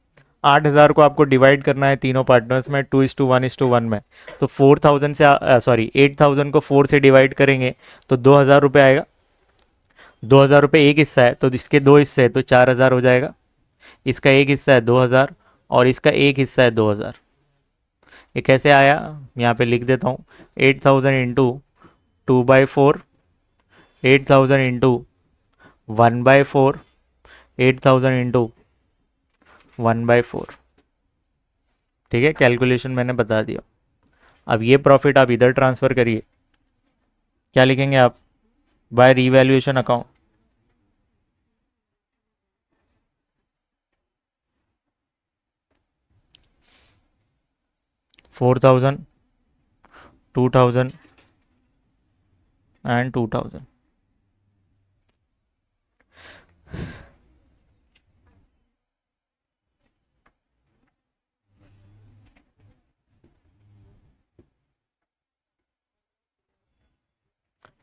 8,000 को आपको डिवाइड करना है तीनों पार्टनर्स में, 2:1:1 में। तो 4,000 से सॉरी 8,000 को 4 से डिवाइड करेंगे तो 2,000 रुपये आएगा। 2,000 रुपये एक हिस्सा है तो इसके दो हिस्से है तो 4,000 हो जाएगा। इसका एक हिस्सा है 2,000 और इसका एक हिस्सा है 2,000। ये कैसे आया, यहाँ पे लिख देता हूँ। 8,000 इंटू 2/4, 8,000 इंटू 1/4, 8,000 इंटू 1/4। ठीक है, कैलकुलेशन मैंने बता दिया। अब ये प्रॉफिट आप इधर ट्रांसफ़र करिए। क्या लिखेंगे आप, बाय रीवैल्यूएशन अकाउंट। $4,000, 2,000 एंड 2,000।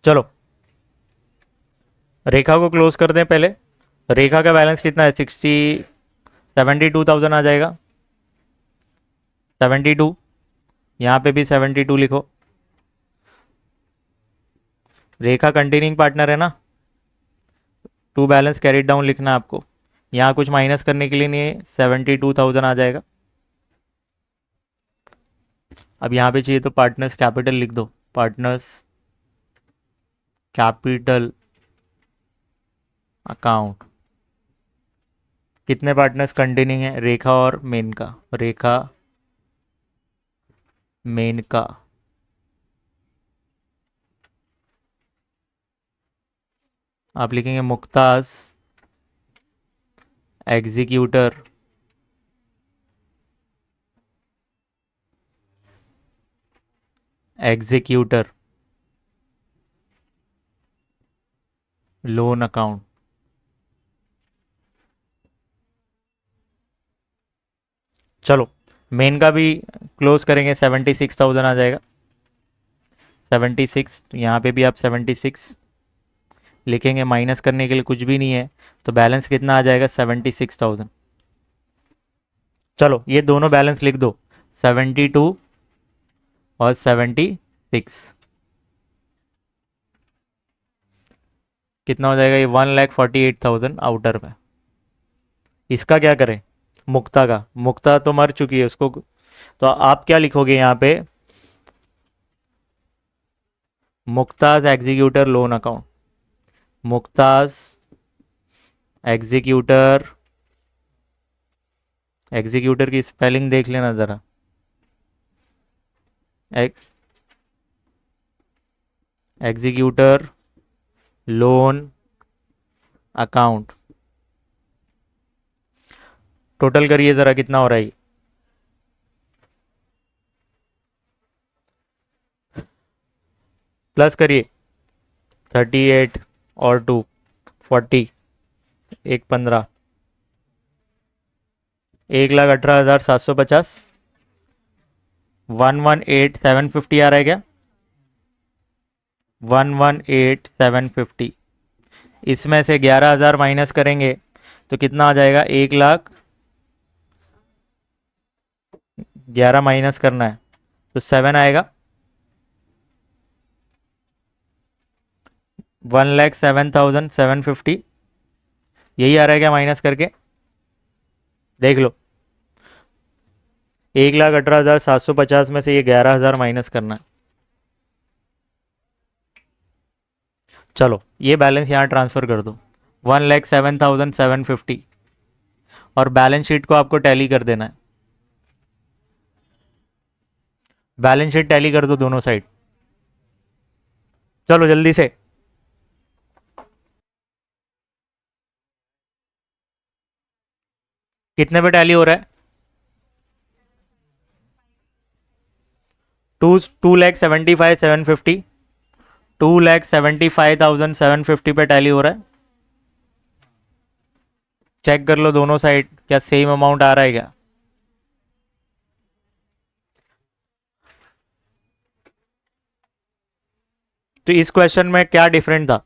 चलो रेखा को क्लोज कर दें पहले। रेखा का बैलेंस कितना है, 72,000 आ जाएगा। 72, यहाँ पे भी 72 लिखो। रेखा कंटिन्यूइंग पार्टनर है ना, टू बैलेंस कैरिड डाउन लिखना है आपको। यहाँ कुछ माइनस करने के लिए नहीं है, 72,000 आ जाएगा। अब यहाँ पे चाहिए तो पार्टनर्स कैपिटल लिख दो, पार्टनर्स कैपिटल अकाउंट। कितने पार्टनर्स कंटिन्यूइंग है, रेखा और मेनका। रेखा, मेनका। आप लिखेंगे मुक्ताज एग्जीक्यूटर, एग्जीक्यूटर लोन अकाउंट। चलो मेन का भी क्लोज करेंगे, 76,000 आ जाएगा। 76, यहाँ पे भी आप 76 लिखेंगे, माइनस करने के लिए कुछ भी नहीं है तो बैलेंस कितना आ जाएगा, 76,000। चलो ये दोनों बैलेंस लिख दो, 72 और 76। कितना हो जाएगा ये, 1,48,000 आउटर में। इसका क्या करें, मुक्ता का, मुक्ता तो मर चुकी है उसको। तो आप क्या लिखोगे यहाँ पे, Mukta's executor loan account. Mukta's executor, executor की स्पेलिंग देख लेना ज़रा। Executor loan account. टोटल करिए ज़रा कितना हो रहा है। प्लस करिए, 38 और 2 40, एक 15, 1,18,750, 118,750 आ रहा है क्या, 118,750। इसमें से 11,000 माइनस करेंगे तो कितना आ जाएगा, 1,11,000 माइनस करना है तो 7 आएगा। 1,07,750 यही आ रहा है क्या माइनस करके, देख लो। 1,18,750 में से ये 11,000 माइनस करना है। चलो ये बैलेंस यहाँ ट्रांसफ़र कर दो, 1,07,750। और बैलेंस शीट को आपको टैली कर देना है। बैलेंस शीट टैली कर दो दोनों साइड। चलो जल्दी से। कितने पे टैली हो रहा है, 2,75,750, 2,75,750 पे टैली हो रहा है। चेक कर लो दोनों साइड, क्या सेम अमाउंट आ रहा है क्या? तो इस क्वेश्चन में क्या डिफरेंट था?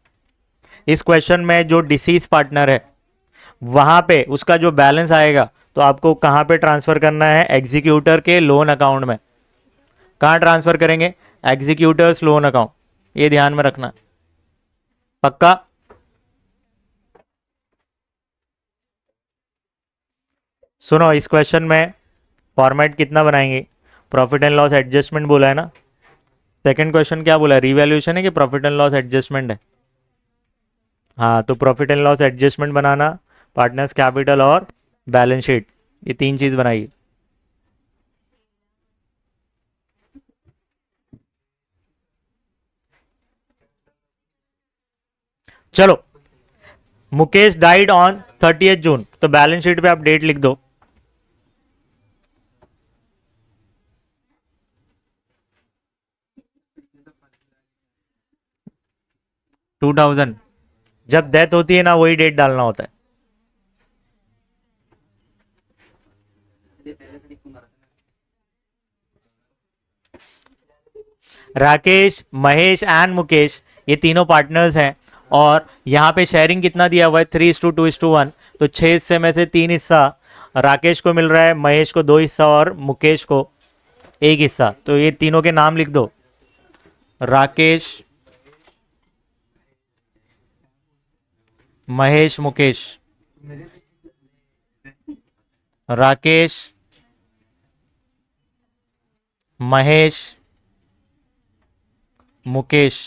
इस क्वेश्चन में जो डिसीज पार्टनर है वहां पे उसका जो बैलेंस आएगा तो आपको कहां पे ट्रांसफर करना है? एग्जीक्यूटर के लोन अकाउंट में। कहां ट्रांसफर करेंगे? Executors loan account. ये ध्यान में रखना, पक्का? सुनो, इस क्वेश्चन में फॉर्मेट कितना बनाएंगे? प्रॉफिट एंड लॉस एडजस्टमेंट बोला है ना। सेकंड क्वेश्चन क्या बोला है? रिवैल्यूएशन है कि प्रॉफिट एंड लॉस एडजस्टमेंट है? हाँ, तो profit and loss adjustment banana, partners capital और बैलेंस शीट, ये तीन चीज बनाइए। चलो, मुकेश डाइड ऑन 30th जून, तो बैलेंस शीट पे आप डेट लिख दो। 2000। जब डेथ होती है ना वही डेट डालना होता है। राकेश, महेश एंड मुकेश, ये तीनों पार्टनर्स हैं और यहाँ पे शेयरिंग कितना दिया हुआ है? 3:2:1। तो 6 हिस्से में से 3 हिस्सा राकेश को मिल रहा है, महेश को 2 हिस्सा और मुकेश को 1 हिस्सा। तो ये तीनों के नाम लिख दो। राकेश, महेश, मुकेश। राकेश, महेश, मुकेश।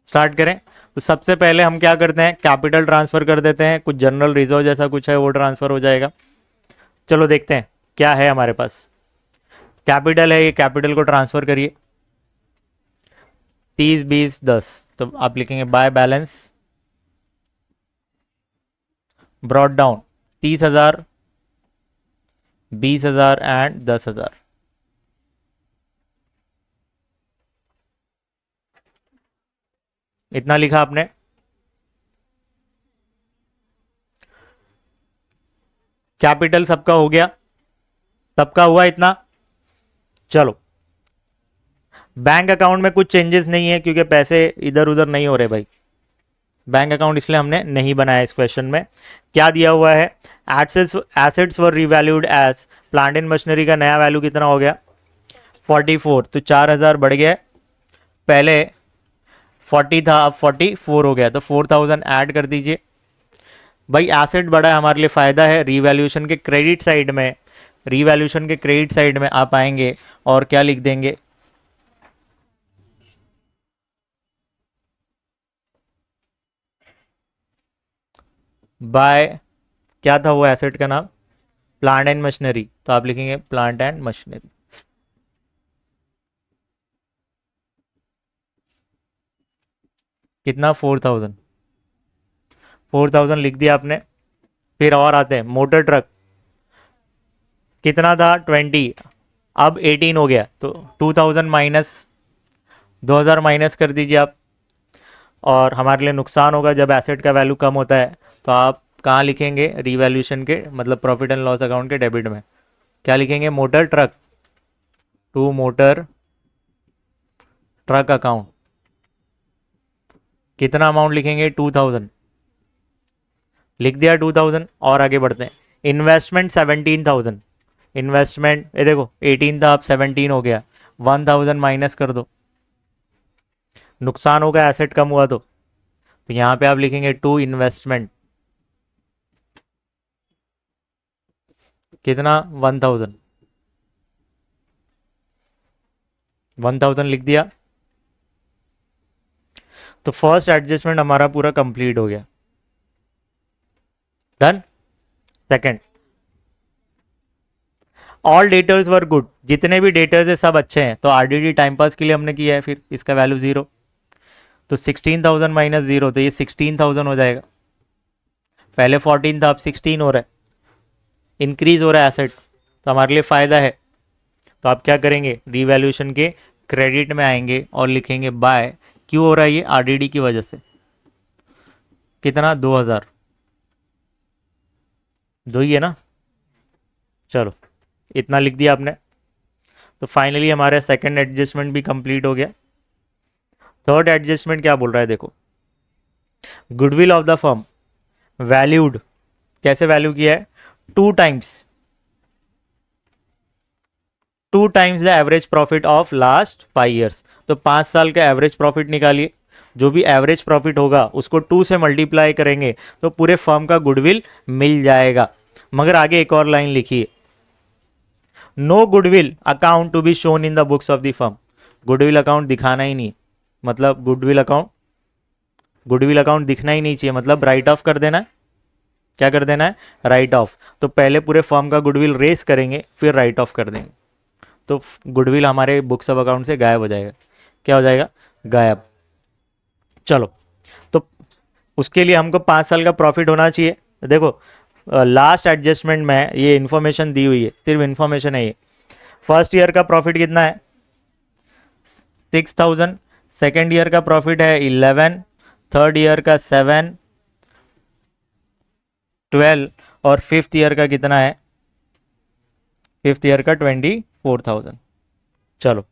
स्टार्ट करें। तो सबसे पहले हम क्या करते हैं? कैपिटल ट्रांसफर कर देते हैं, कुछ जनरल रिजर्व जैसा कुछ है वो ट्रांसफर हो जाएगा। चलो देखते हैं क्या है हमारे पास। कैपिटल है, ये कैपिटल को ट्रांसफर करिए। 30, 20, 10, तो आप लिखेंगे by balance brought down 30,000, 20,000 and 10,000। इतना लिखा आपने। कैपिटल सबका हो गया, सबका हुआ इतना। चलो, बैंक अकाउंट में कुछ चेंजेस नहीं है क्योंकि पैसे इधर उधर नहीं हो रहे भाई। बैंक अकाउंट इसलिए हमने नहीं बनाया इस क्वेश्चन में। क्या दिया हुआ है? Assets were revalued as, plant and machinery का नया वैल्यू कितना हो गया? 44, तो 4,000 बढ़ गया। पहले 40 था, अब 44 हो गया, तो 4,000 ऐड कर दीजिए। भाई एसेट बढ़ा है, हमारे लिए फ़ायदा है। रीवैल्यूएशन के क्रेडिट साइड में, रीवैल्यूएशन के क्रेडिट साइड में आप आएंगे और क्या लिख देंगे? बाय, क्या था वो एसेट का नाम? प्लांट एंड मशीनरी, तो आप लिखेंगे प्लांट एंड मशीनरी। कितना? 4,000। 4,000 लिख दिया आपने। फिर और आते हैं, मोटर ट्रक कितना था? 20, अब 18 हो गया, तो 2,000 माइनस 2,000 माइनस कर दीजिए आप। और हमारे लिए नुकसान होगा जब एसेट का वैल्यू कम होता है, तो आप कहाँ लिखेंगे? रीवैल्यूएशन के मतलब प्रॉफिट एंड लॉस अकाउंट के डेबिट में। क्या लिखेंगे? Motor truck to motor truck account. कितना अमाउंट लिखेंगे? 2,000 लिख दिया। 2,000 और आगे बढ़ते हैं। इन्वेस्टमेंट 17,000। इन्वेस्टमेंट ये देखो 18 था, अब 17 हो गया। 1,000 माइनस कर दो, नुकसान होगा एसेट कम हुआ तो यहाँ पे आप लिखेंगे टू इन्वेस्टमेंट। कितना? 1,000। 1,000 लिख दिया। तो फर्स्ट एडजस्टमेंट हमारा पूरा कंप्लीट हो गया। Done. Second, all debtors were good, जितने भी डेटर्स है सब अच्छे हैं, तो आरडीडी टाइम पास के लिए हमने किया है, फिर इसका वैल्यू 0। तो 16,000 माइनस 0, तो ये 16,000 हो जाएगा। पहले 14 था, अब 16 हो रहा है, इंक्रीज हो रहा है एसेट, तो हमारे लिए फ़ायदा है। तो आप क्या करेंगे? रीवैल्यूएशन के क्रेडिट में आएंगे और लिखेंगे बाय क्यों हो रहा है ये? आरडीडी की वजह से। कितना? 2000। दो ही है ना? चलो, इतना लिख दिया आपने। तो फाइनली हमारा सेकंड एडजस्टमेंट भी कंप्लीट हो गया। थर्ड एडजस्टमेंट क्या बोल रहा है देखो, goodwill of the firm valued, कैसे वैल्यू किया है? 2 times, 2 times the average profit of last 5 years. तो 5 साल का एवरेज प्रॉफिट निकालिए, जो भी एवरेज प्रॉफिट होगा उसको 2 से मल्टीप्लाई करेंगे तो पूरे फर्म का गुडविल मिल जाएगा। मगर आगे एक और लाइन लिखिए, no goodwill account to be shown in the books of the firm. Goodwill account दिखाना ही नहीं, मतलब गुडविल अकाउंट दिखना ही नहीं चाहिए, मतलब राइट ऑफ कर देना है। क्या कर देना है? Right of. तो पहले पूरे फर्म का गुडविल रेस करेंगे, फिर राइट ऑफ कर देंगे, तो गुडविल हमारे बुक्स ऑफ अकाउंट से गायब हो जाएगा। क्या हो जाएगा? गायब। चलो, तो उसके लिए हमको 5 साल का प्रॉफिट होना चाहिए। देखो, लास्ट एडजस्टमेंट में ये इन्फॉर्मेशन दी हुई है, सिर्फ इन्फॉर्मेशन है ये। फर्स्ट ईयर का प्रॉफिट कितना है? 6000। सेकेंड ईयर का प्रॉफिट है 11। थर्ड ईयर का 7, 12। और फिफ्थ ईयर का कितना है? फिफ्थ ईयर का 24,000। चलो,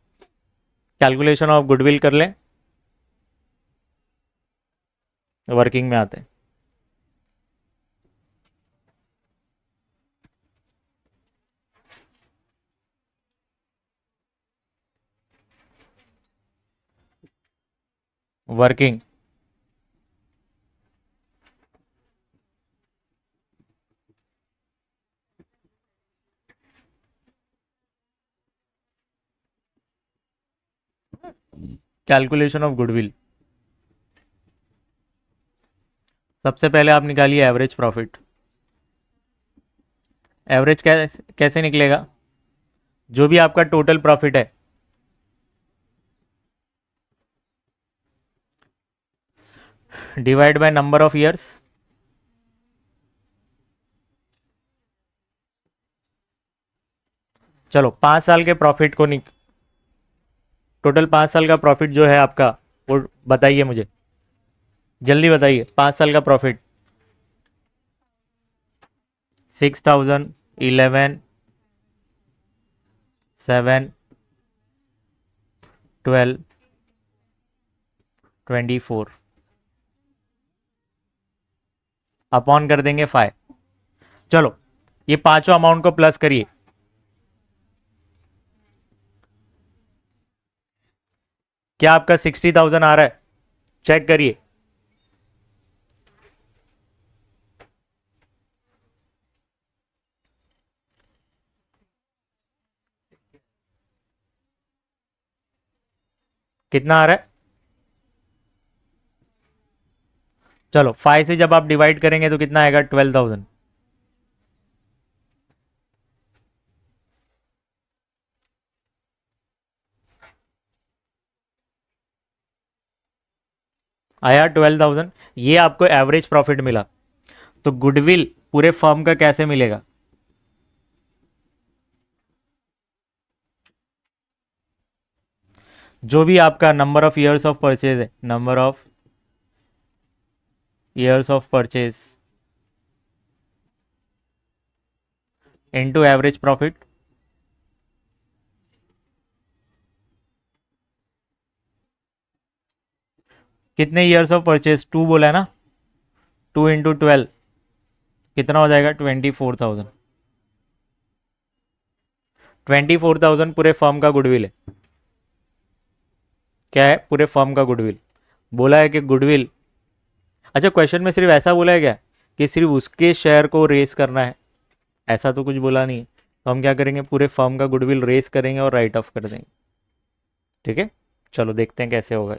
कैलकुलेशन ऑफ गुडविल कर लें, वर्किंग में आते हैं। Working, calculation of goodwill. सबसे पहले आप निकालिए एवरेज प्रॉफिट। एवरेज कैसे निकलेगा? जो भी आपका टोटल प्रॉफिट है, divide by number of years. चलो, 5 साल के प्रॉफिट को टोटल 5 साल का प्रॉफिट जो है आपका, वो बताइए मुझे, जल्दी बताइए। 5 साल का प्रॉफिट 6000, 11, 7, 12, 24 अपॉन कर देंगे 5। चलो, ये पांचों अमाउंट को प्लस करिए। क्या आपका 60,000 आ रहा है? चेक करिए। कितना आ रहा है? चलो, 5 से जब आप डिवाइड करेंगे तो कितना आएगा? 12,000। आया 12,000। ये आपको एवरेज प्रॉफिट मिला। तो गुडविल पूरे फर्म का कैसे मिलेगा? जो भी आपका number of years of purchase है, number of years of purchase into average profit. कितने ईयर्स ऑफ परचेज? 2 बोला है ना, 2 × 12 कितना हो जाएगा? 24,000। 24,000 पूरे फर्म का गुडविल है। क्या है? पूरे फर्म का गुडविल। बोला है कि गुडविल, अच्छा, क्वेश्चन में सिर्फ ऐसा बोला है क्या कि सिर्फ उसके शेयर को रेस करना है? ऐसा तो कुछ बोला नहीं है। तो हम क्या करेंगे, पूरे फर्म का गुडविल रेस करेंगे और राइट ऑफ कर देंगे। ठीक है, चलो देखते हैं कैसे होगा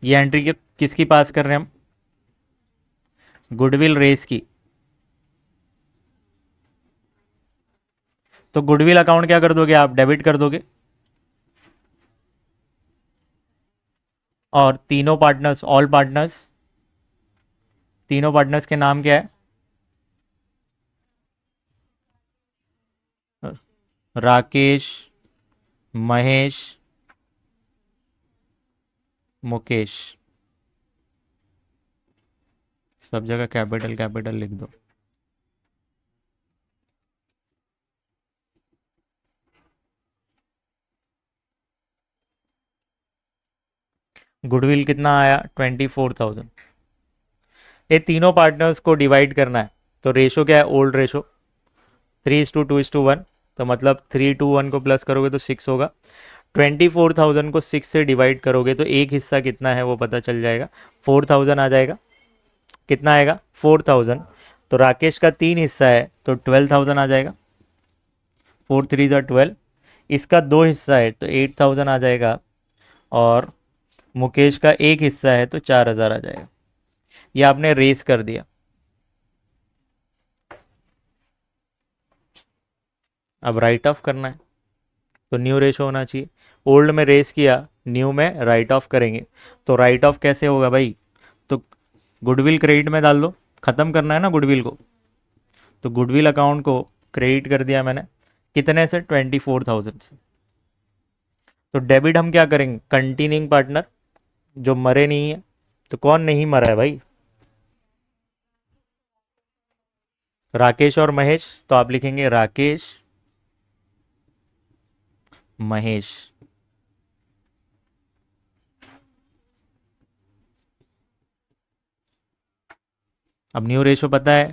ये एंट्री किसकी पास कर रहे हैं हम? गुडविल रेस की। तो गुडविल अकाउंट क्या कर दोगे आप? डेबिट कर दोगे। और तीनों पार्टनर्स, ऑल पार्टनर्स, तीनों पार्टनर्स के नाम क्या है? राकेश, महेश, मुकेश। सब जगह कैपिटल कैपिटल लिख दो। गुडविल कितना आया? 24,000। ये तीनों पार्टनर्स को डिवाइड करना है, तो रेशो क्या है? Old ratio 3:2:1। तो मतलब 3:1 को प्लस करोगे तो 6 होगा। 24,000 को 6 से डिवाइड करोगे तो एक हिस्सा कितना है वो पता चल जाएगा। 4,000 आ जाएगा। कितना आएगा? 4,000। तो राकेश का 3 हिस्सा है तो 12,000 आ जाएगा। 4 3 12। इसका 2 हिस्सा है तो 8,000 आ जाएगा। और मुकेश का एक हिस्सा है तो 4,000 आ जाएगा। ये आपने रेस कर दिया। अब राइट ऑफ करना है तो न्यू रेशो होना चाहिए। ओल्ड में रेस किया, न्यू में राइट ऑफ करेंगे। तो राइट ऑफ कैसे होगा भाई? तो गुडविल क्रेडिट में डाल दो, ख़त्म करना है ना गुडविल को। तो गुडविल अकाउंट को क्रेडिट कर दिया मैंने। कितने से? 24,000 से। तो डेबिट हम क्या करेंगे? कंटिन्यूइंग पार्टनर जो मरे नहीं है। तो कौन नहीं मरा है भाई? राकेश और महेश। तो आप लिखेंगे राकेश, महेश। अब न्यू रेशो पता है,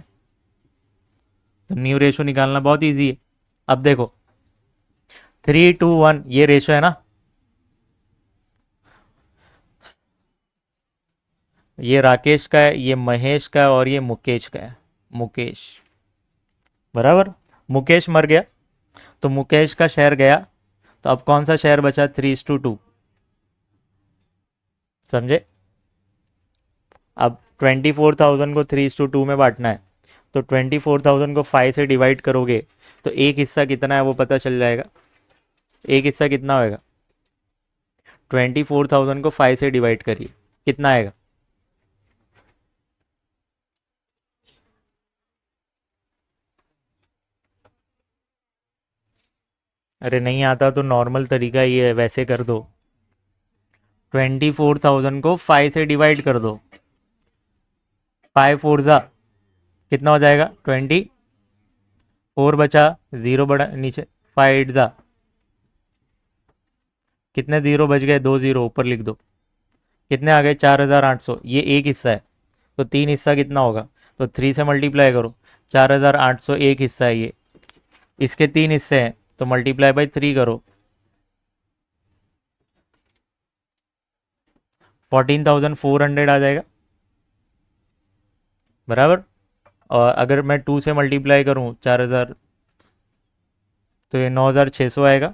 तो न्यू रेशो निकालना बहुत इजी है। अब देखो 3:1 ये रेशो है ना। ये राकेश का है, ये महेश का है और ये मुकेश का है। मुकेश बराबर। मुकेश मर गया तो मुकेश का शेयर गया। तो अब कौन सा शेयर बचा? 3:2। समझे? अब 24,000 को 3:2 में बांटना है। तो 24,000 को 5 से डिवाइड करोगे तो एक हिस्सा कितना है वो पता चल जाएगा। एक हिस्सा कितना होएगा? 24,000 को 5 से डिवाइड करिए, कितना आएगा? अरे नहीं आता तो नॉर्मल तरीका ये है, वैसे कर दो। 24,000 को 5 से डिवाइड कर दो। 5 4 जा कितना हो जाएगा? 24 बचा, जीरो बड़ा नीचे। 5 8 जा कितने जीरो बच गए? 2 जीरो ऊपर लिख दो। कितने आ गए? 4,800। ये एक हिस्सा है तो तीन हिस्सा कितना होगा? तो 3 से मल्टीप्लाई करो। 4,800 एक हिस्सा है ये। इसके तीन हिस्से हैं तो मल्टीप्लाई बाई 3 करो। 14,400 आ जाएगा बराबर। और अगर मैं 2 से मल्टीप्लाई करूं 4,000 तो ये 9,600 आएगा।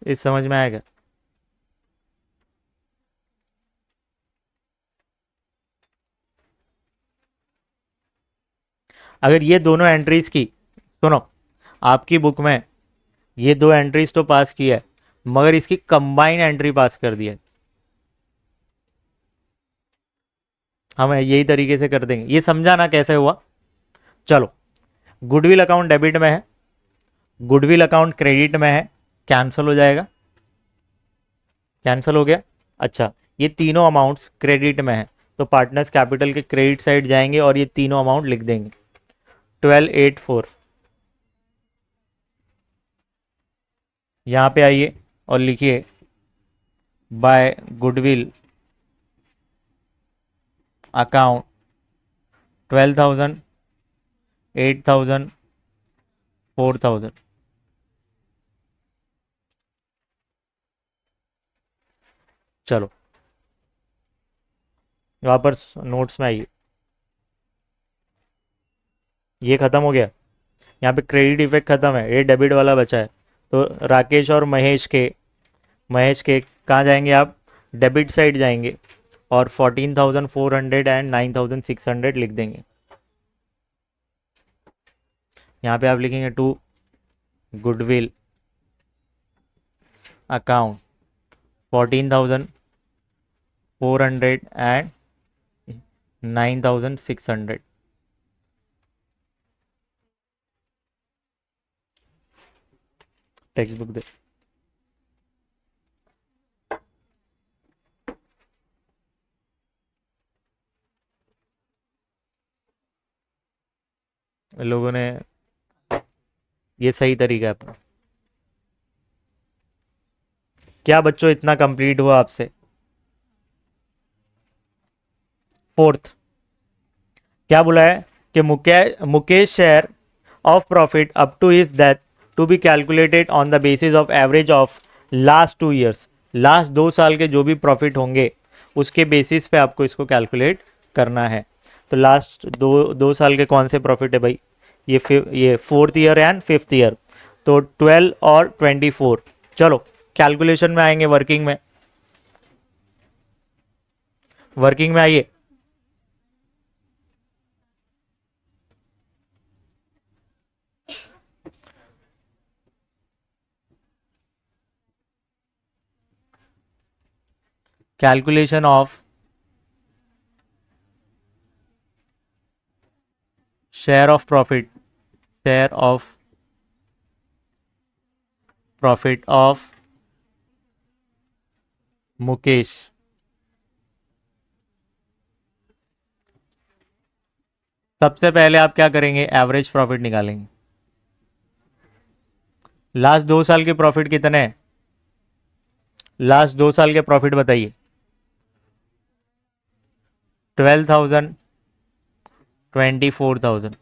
इस समझ में आएगा? अगर ये दोनों एंट्रीज की, सुनो, आपकी बुक में ये दो एंट्रीज तो पास की है मगर इसकी कंबाइन एंट्री पास कर दी है। हम यही तरीके से कर देंगे। ये समझा ना कैसे हुआ? चलो, गुडविल अकाउंट डेबिट में है, गुडविल अकाउंट क्रेडिट में है। कैंसिल हो जाएगा। कैंसिल हो गया। अच्छा, ये तीनों अमाउंट्स क्रेडिट में है तो पार्टनर्स कैपिटल के क्रेडिट साइड जाएंगे और ये तीनों अमाउंट लिख देंगे। 1284 यहाँ पे आइए और लिखिए बाय गुडविल अकाउंट 12,000, 8,000, 4,000। चलो वापस नोट्स में आइए। ये खत्म हो गया। यहाँ पे क्रेडिट इफेक्ट खत्म है, ये डेबिट वाला बचा है। तो राकेश और महेश के कहाँ जाएंगे आप? डेबिट साइड जाएंगे और 14,400 एंड 9,600 लिख देंगे। यहाँ पे आप लिखेंगे to goodwill account 14,400 and 9,600। Textbook दे। लोगों ने ये सही तरीका है अपना। क्या बच्चों इतना कंप्लीट हुआ आपसे? फोर्थ क्या बोला है कि Mukesh share of profit up to his death to be calculated on the basis of average of last 2 years. लास्ट 2 साल के जो भी प्रॉफिट होंगे उसके बेसिस पे आपको इसको कैलकुलेट करना है। तो लास्ट दो साल के कौन से प्रॉफिट है भाई? ये 4th year and 5th year, तो 12 और 24। चलो कैलकुलेशन में आएंगे, वर्किंग में आइए। Calculation of share of profit of Mukesh. सबसे पहले आप क्या करेंगे? एवरेज प्रॉफिट निकालेंगे। लास्ट 2 साल के प्रॉफिट कितने हैं? लास्ट 2 साल के प्रॉफिट बताइए। 12,000, 24,000।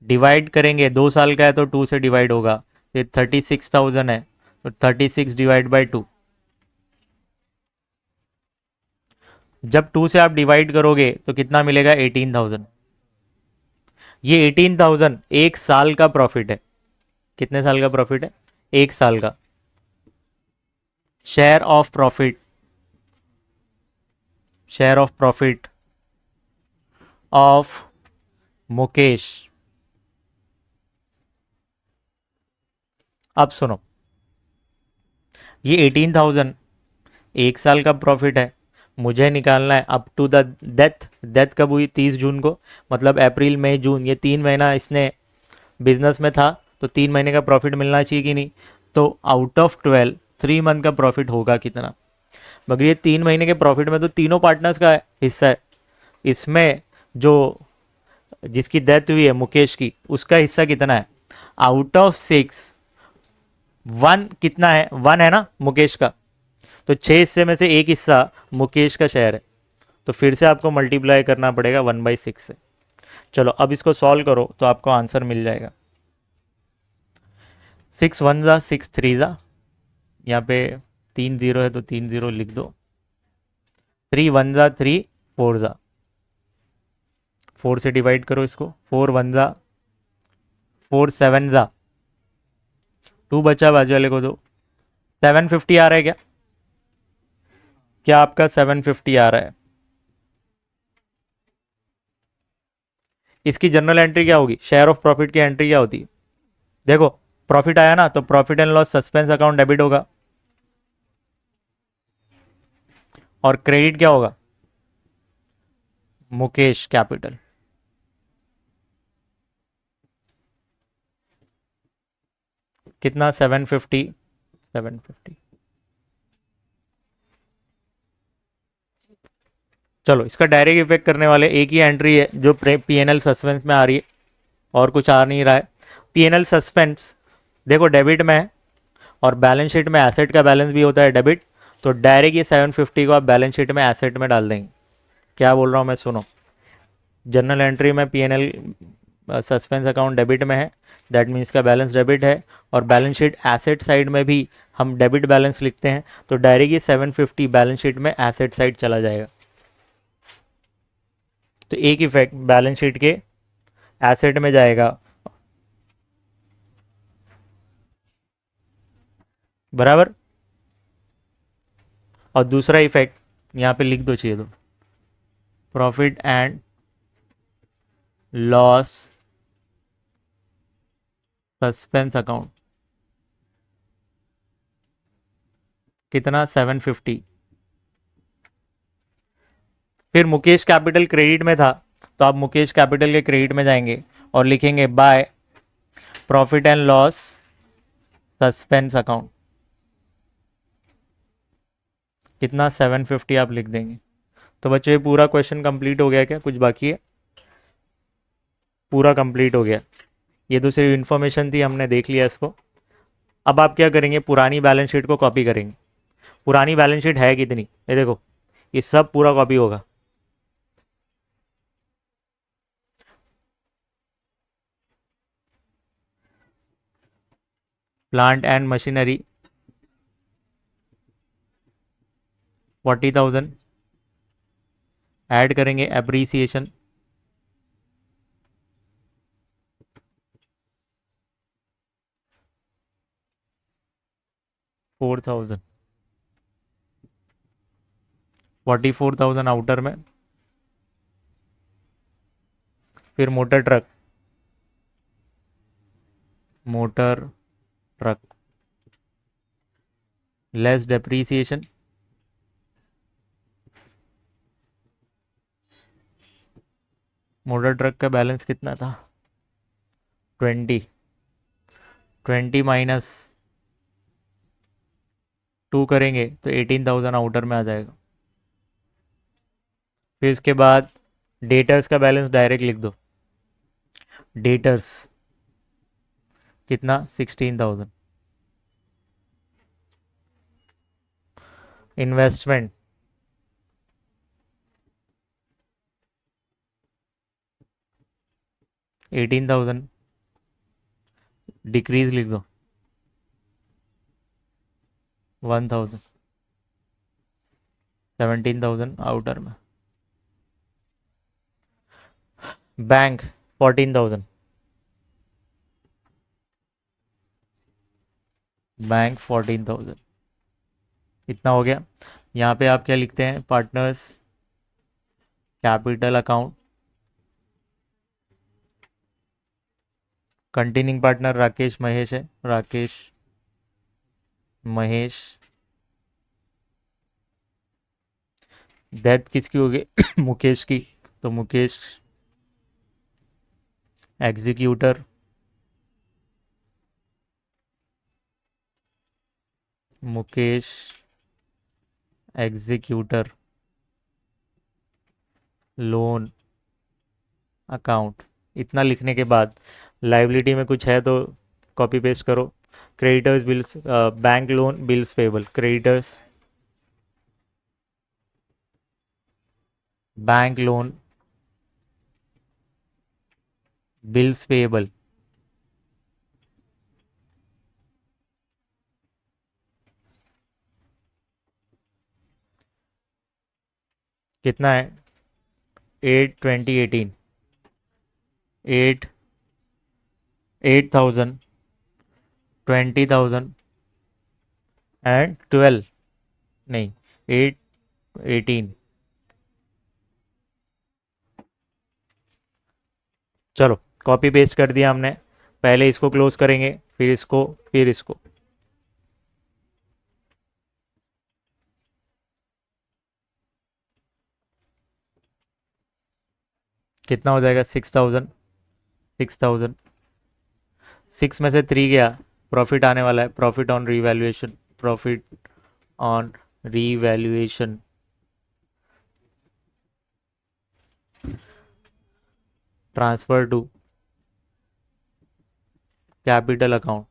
डिवाइड करेंगे, 2 साल का है तो 2 से डिवाइड होगा। ये 36,000 है, तो 36 डिवाइड बाई 2। जब 2 से आप डिवाइड करोगे तो कितना मिलेगा? 18,000। ये 18,000 एक साल का प्रॉफिट है। कितने साल का प्रॉफिट है? 1 साल का। Share of profit of Mukesh. अब सुनो, ये 18,000 1 साल का प्रॉफिट है, मुझे निकालना है up to the death. Death कब हुई? 30 जून को, मतलब अप्रैल मई जून, ये 3 महीना इसने बिजनेस में था, तो 3 महीने का प्रॉफिट मिलना चाहिए कि नहीं? तो आउट ऑफ 12 3 मंथ का प्रॉफिट होगा कितना? मगर ये 3 महीने के प्रॉफिट में तो तीनों पार्टनर्स का हिस्सा है। इसमें जो जिसकी डेथ हुई है मुकेश की, उसका हिस्सा कितना है? आउट ऑफ 6 1 कितना है? 1 है ना मुकेश का, तो 6 हिस्से में से एक हिस्सा मुकेश का शेयर है, तो फिर से आपको मल्टीप्लाई करना पड़ेगा 1/6 से। चलो अब इसको सॉल्व करो तो आपको आंसर मिल जाएगा। 6 1 ज़ा 6 3 ज़ा, यहाँ पे 3 0 है तो 3 0 लिख दो। 3 1 ज़ा 3 4 ज़ा, 4 से डिवाइड करो इसको। 4 1 ज़ा 4 7 ज़ा, 2 बचा, बाजू वाले को दो। 750 आ रहा है क्या? क्या आपका 750 आ रहा है? इसकी जनरल एंट्री क्या होगी? शेयर ऑफ प्रॉफिट की एंट्री क्या होती है? देखो, प्रॉफिट आया ना, तो profit and loss suspense account debit होगा, और क्रेडिट क्या होगा? मुकेश कैपिटल। कितना? 750। 750। चलो इसका डायरेक्ट इफेक्ट करने वाले एक ही एंट्री है जो पीएनएल सस्पेंस में आ रही है, और कुछ आ नहीं रहा है। पीएनएल सस्पेंस देखो डेबिट में है, और बैलेंस शीट में एसेट का बैलेंस भी होता है डेबिट, तो डायरेक्ट ये 750 को आप बैलेंस शीट में एसेट में डाल देंगे। क्या बोल रहा हूँ मैं, सुनो। जनरल एंट्री में पीएनएल सस्पेंस अकाउंट डेबिट में है, दैट मीन्स का बैलेंस डेबिट है, और बैलेंस शीट एसेट साइड में भी हम डेबिट बैलेंस लिखते हैं, तो डायरेक्ट ये 750 बैलेंस शीट में एसेट साइड चला जाएगा। तो एक इफेक्ट बैलेंस शीट के एसेट में जाएगा, बराबर। और दूसरा इफेक्ट यहाँ पे लिख दो, चाहिए तो profit and loss suspense account. कितना 750। फिर मुकेश कैपिटल क्रेडिट में था, तो आप मुकेश कैपिटल के क्रेडिट में जाएंगे और लिखेंगे by profit and loss suspense account. कितना 750 आप लिख देंगे। तो बच्चों ये पूरा क्वेश्चन कंप्लीट हो गया क्या, कुछ बाकी है? पूरा कंप्लीट हो गया। ये तो सिर्फ इन्फॉर्मेशन थी, हमने देख लिया इसको। अब आप क्या करेंगे, पुरानी बैलेंस शीट को कॉपी करेंगे। पुरानी बैलेंस शीट है कितनी, ये देखो, ये सब पूरा कॉपी होगा। प्लांट एंड मशीनरी 40,000, ऐड करेंगे एप्रिसिएशन 4,000, 44,000 आउटर में। फिर motor truck, motor truck less depreciation, motor truck का बैलेंस कितना था 20, 20 माइनस 2 करेंगे तो 18,000 आउटर में आ जाएगा। फिर इसके बाद डेटर्स का बैलेंस डायरेक्ट लिख दो। डेटर्स कितना 16,000। इन्वेस्टमेंट 18,000, डिक्रीज लिख दो 1,000, 17,000 आउटर में। बैंक 14,000, बैंक 14,000, इतना हो गया। यहाँ पे आप क्या लिखते हैं, partners capital account, continuing partner Rakesh Mahesh है, राकेश महेश। डेथ किसकी होगी मुकेश की, तो Mukesh executor, Mukesh executor loan account. इतना लिखने के बाद लाइबिलिटी में कुछ है तो कॉपी पेस्ट करो। Creditors bills, bank loan bills payable, creditors bank loan bills payable, कितना है 8/20/18, 8,000, 20,000 एंड 12, नहीं 8/18। चलो कॉपी पेस्ट कर दिया हमने। पहले इसको क्लोज करेंगे, फिर इसको, फिर इसको। कितना हो जाएगा 6,000, 6,000, 6 में से 3 गया, प्रॉफिट आने वाला है, profit on revaluation, profit on revaluation transfer to capital account,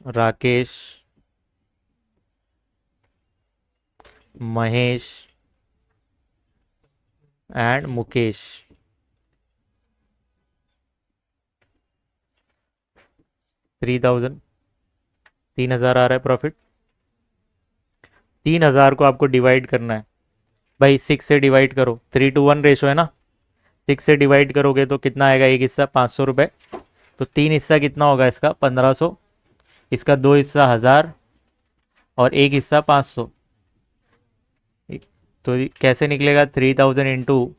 Rakesh Mahesh and Mukesh. 3,000, 3,000 आ रहा है प्रॉफिट। 3,000 को आपको डिवाइड करना है भाई, 6 से डिवाइड करो, 3:1 रेशो है ना। 6 से डिवाइड करोगे तो कितना आएगा, एक हिस्सा 500 रुपये, तो 3 हिस्सा कितना होगा इसका 1,500, इसका 2 हिस्सा 1,000 और एक हिस्सा 500। तो कैसे निकलेगा 3,000 इंटू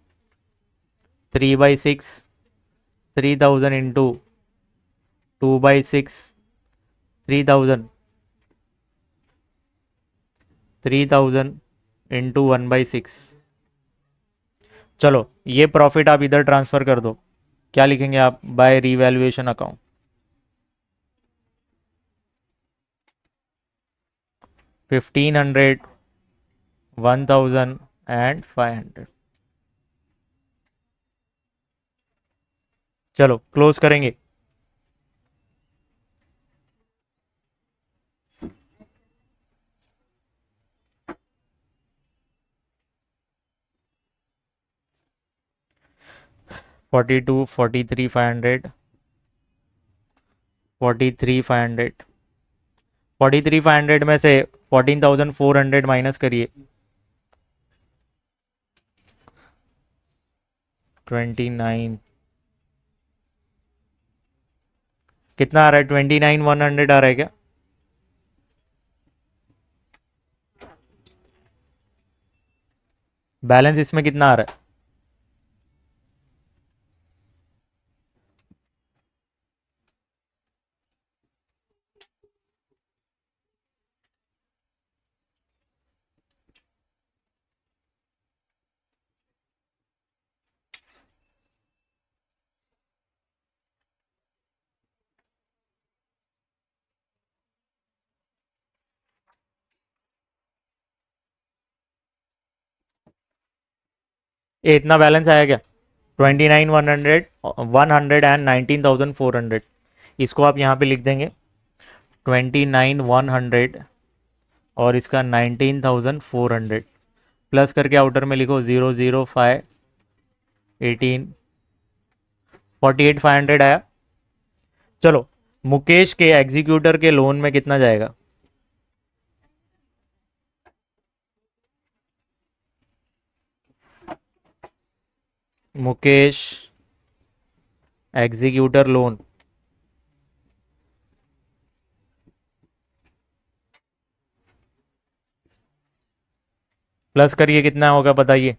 3/6, 3,000 इंटू 2/6, 3000, 3000 इंटू 1/6। चलो ये प्रॉफिट आप इधर ट्रांसफर कर दो। क्या लिखेंगे आप? By revaluation account. 1500, 1000 एंड 500। चलो क्लोज करेंगे। फोर्टी टू, 43, 500, 43, 500, 43, 500 में से 14,400 माइनस करिए। 29 कितना आ रहा है? 29,100 आ रहा है क्या? बैलेंस इसमें कितना आ रहा है? ये इतना बैलेंस आया क्या? 29,100, 119,400। इसको आप यहाँ पे लिख देंगे 29,100 और इसका 19,400 प्लस करके आउटर में लिखो 005, 18, 48,500 आया। चलो मुकेश के एग्जीक्यूटर के लोन में कितना जाएगा? मुकेश एग्जीक्यूटर लोन प्लस करिए कितना होगा बताइए?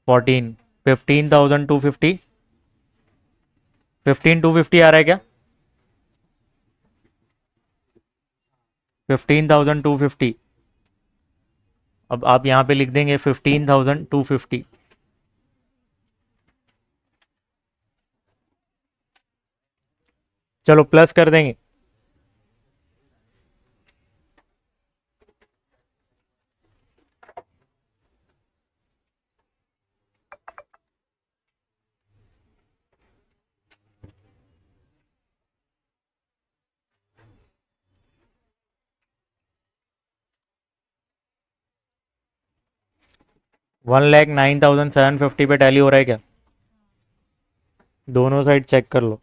14, 15,250, 15,250 आ रहा है क्या? 15,250। अब आप यहाँ पे लिख देंगे 15,250। चलो प्लस कर देंगे। वन लैख 9,750 पे टैली हो रहा है क्या? दोनों साइड चेक कर लो।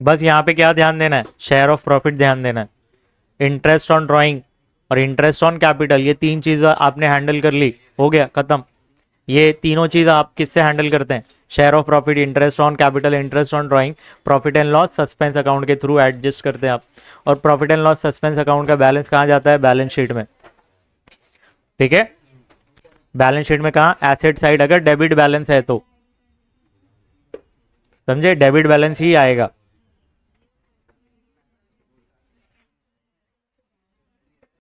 बस यहाँ पे क्या ध्यान देना है? शेयर ऑफ प्रॉफिट ध्यान देना है। इंटरेस्ट ऑन ड्राइंग और इंटरेस्ट ऑन कैपिटल, ये तीन चीज़ आपने हैंडल कर ली, हो गया खत्म। ये तीनों चीज़ आप किससे हैंडल करते हैं? Share of profit, interest on capital, interest on drawing, profit and loss suspense account के थ्रू एडजस्ट करते हैं आप। और profit and loss suspense account का बैलेंस कहाँ जाता है? बैलेंस शीट में। ठीक है, बैलेंस शीट में कहाँ? एसेट साइड, अगर डेबिट बैलेंस है तो। समझे? डेबिट बैलेंस ही आएगा।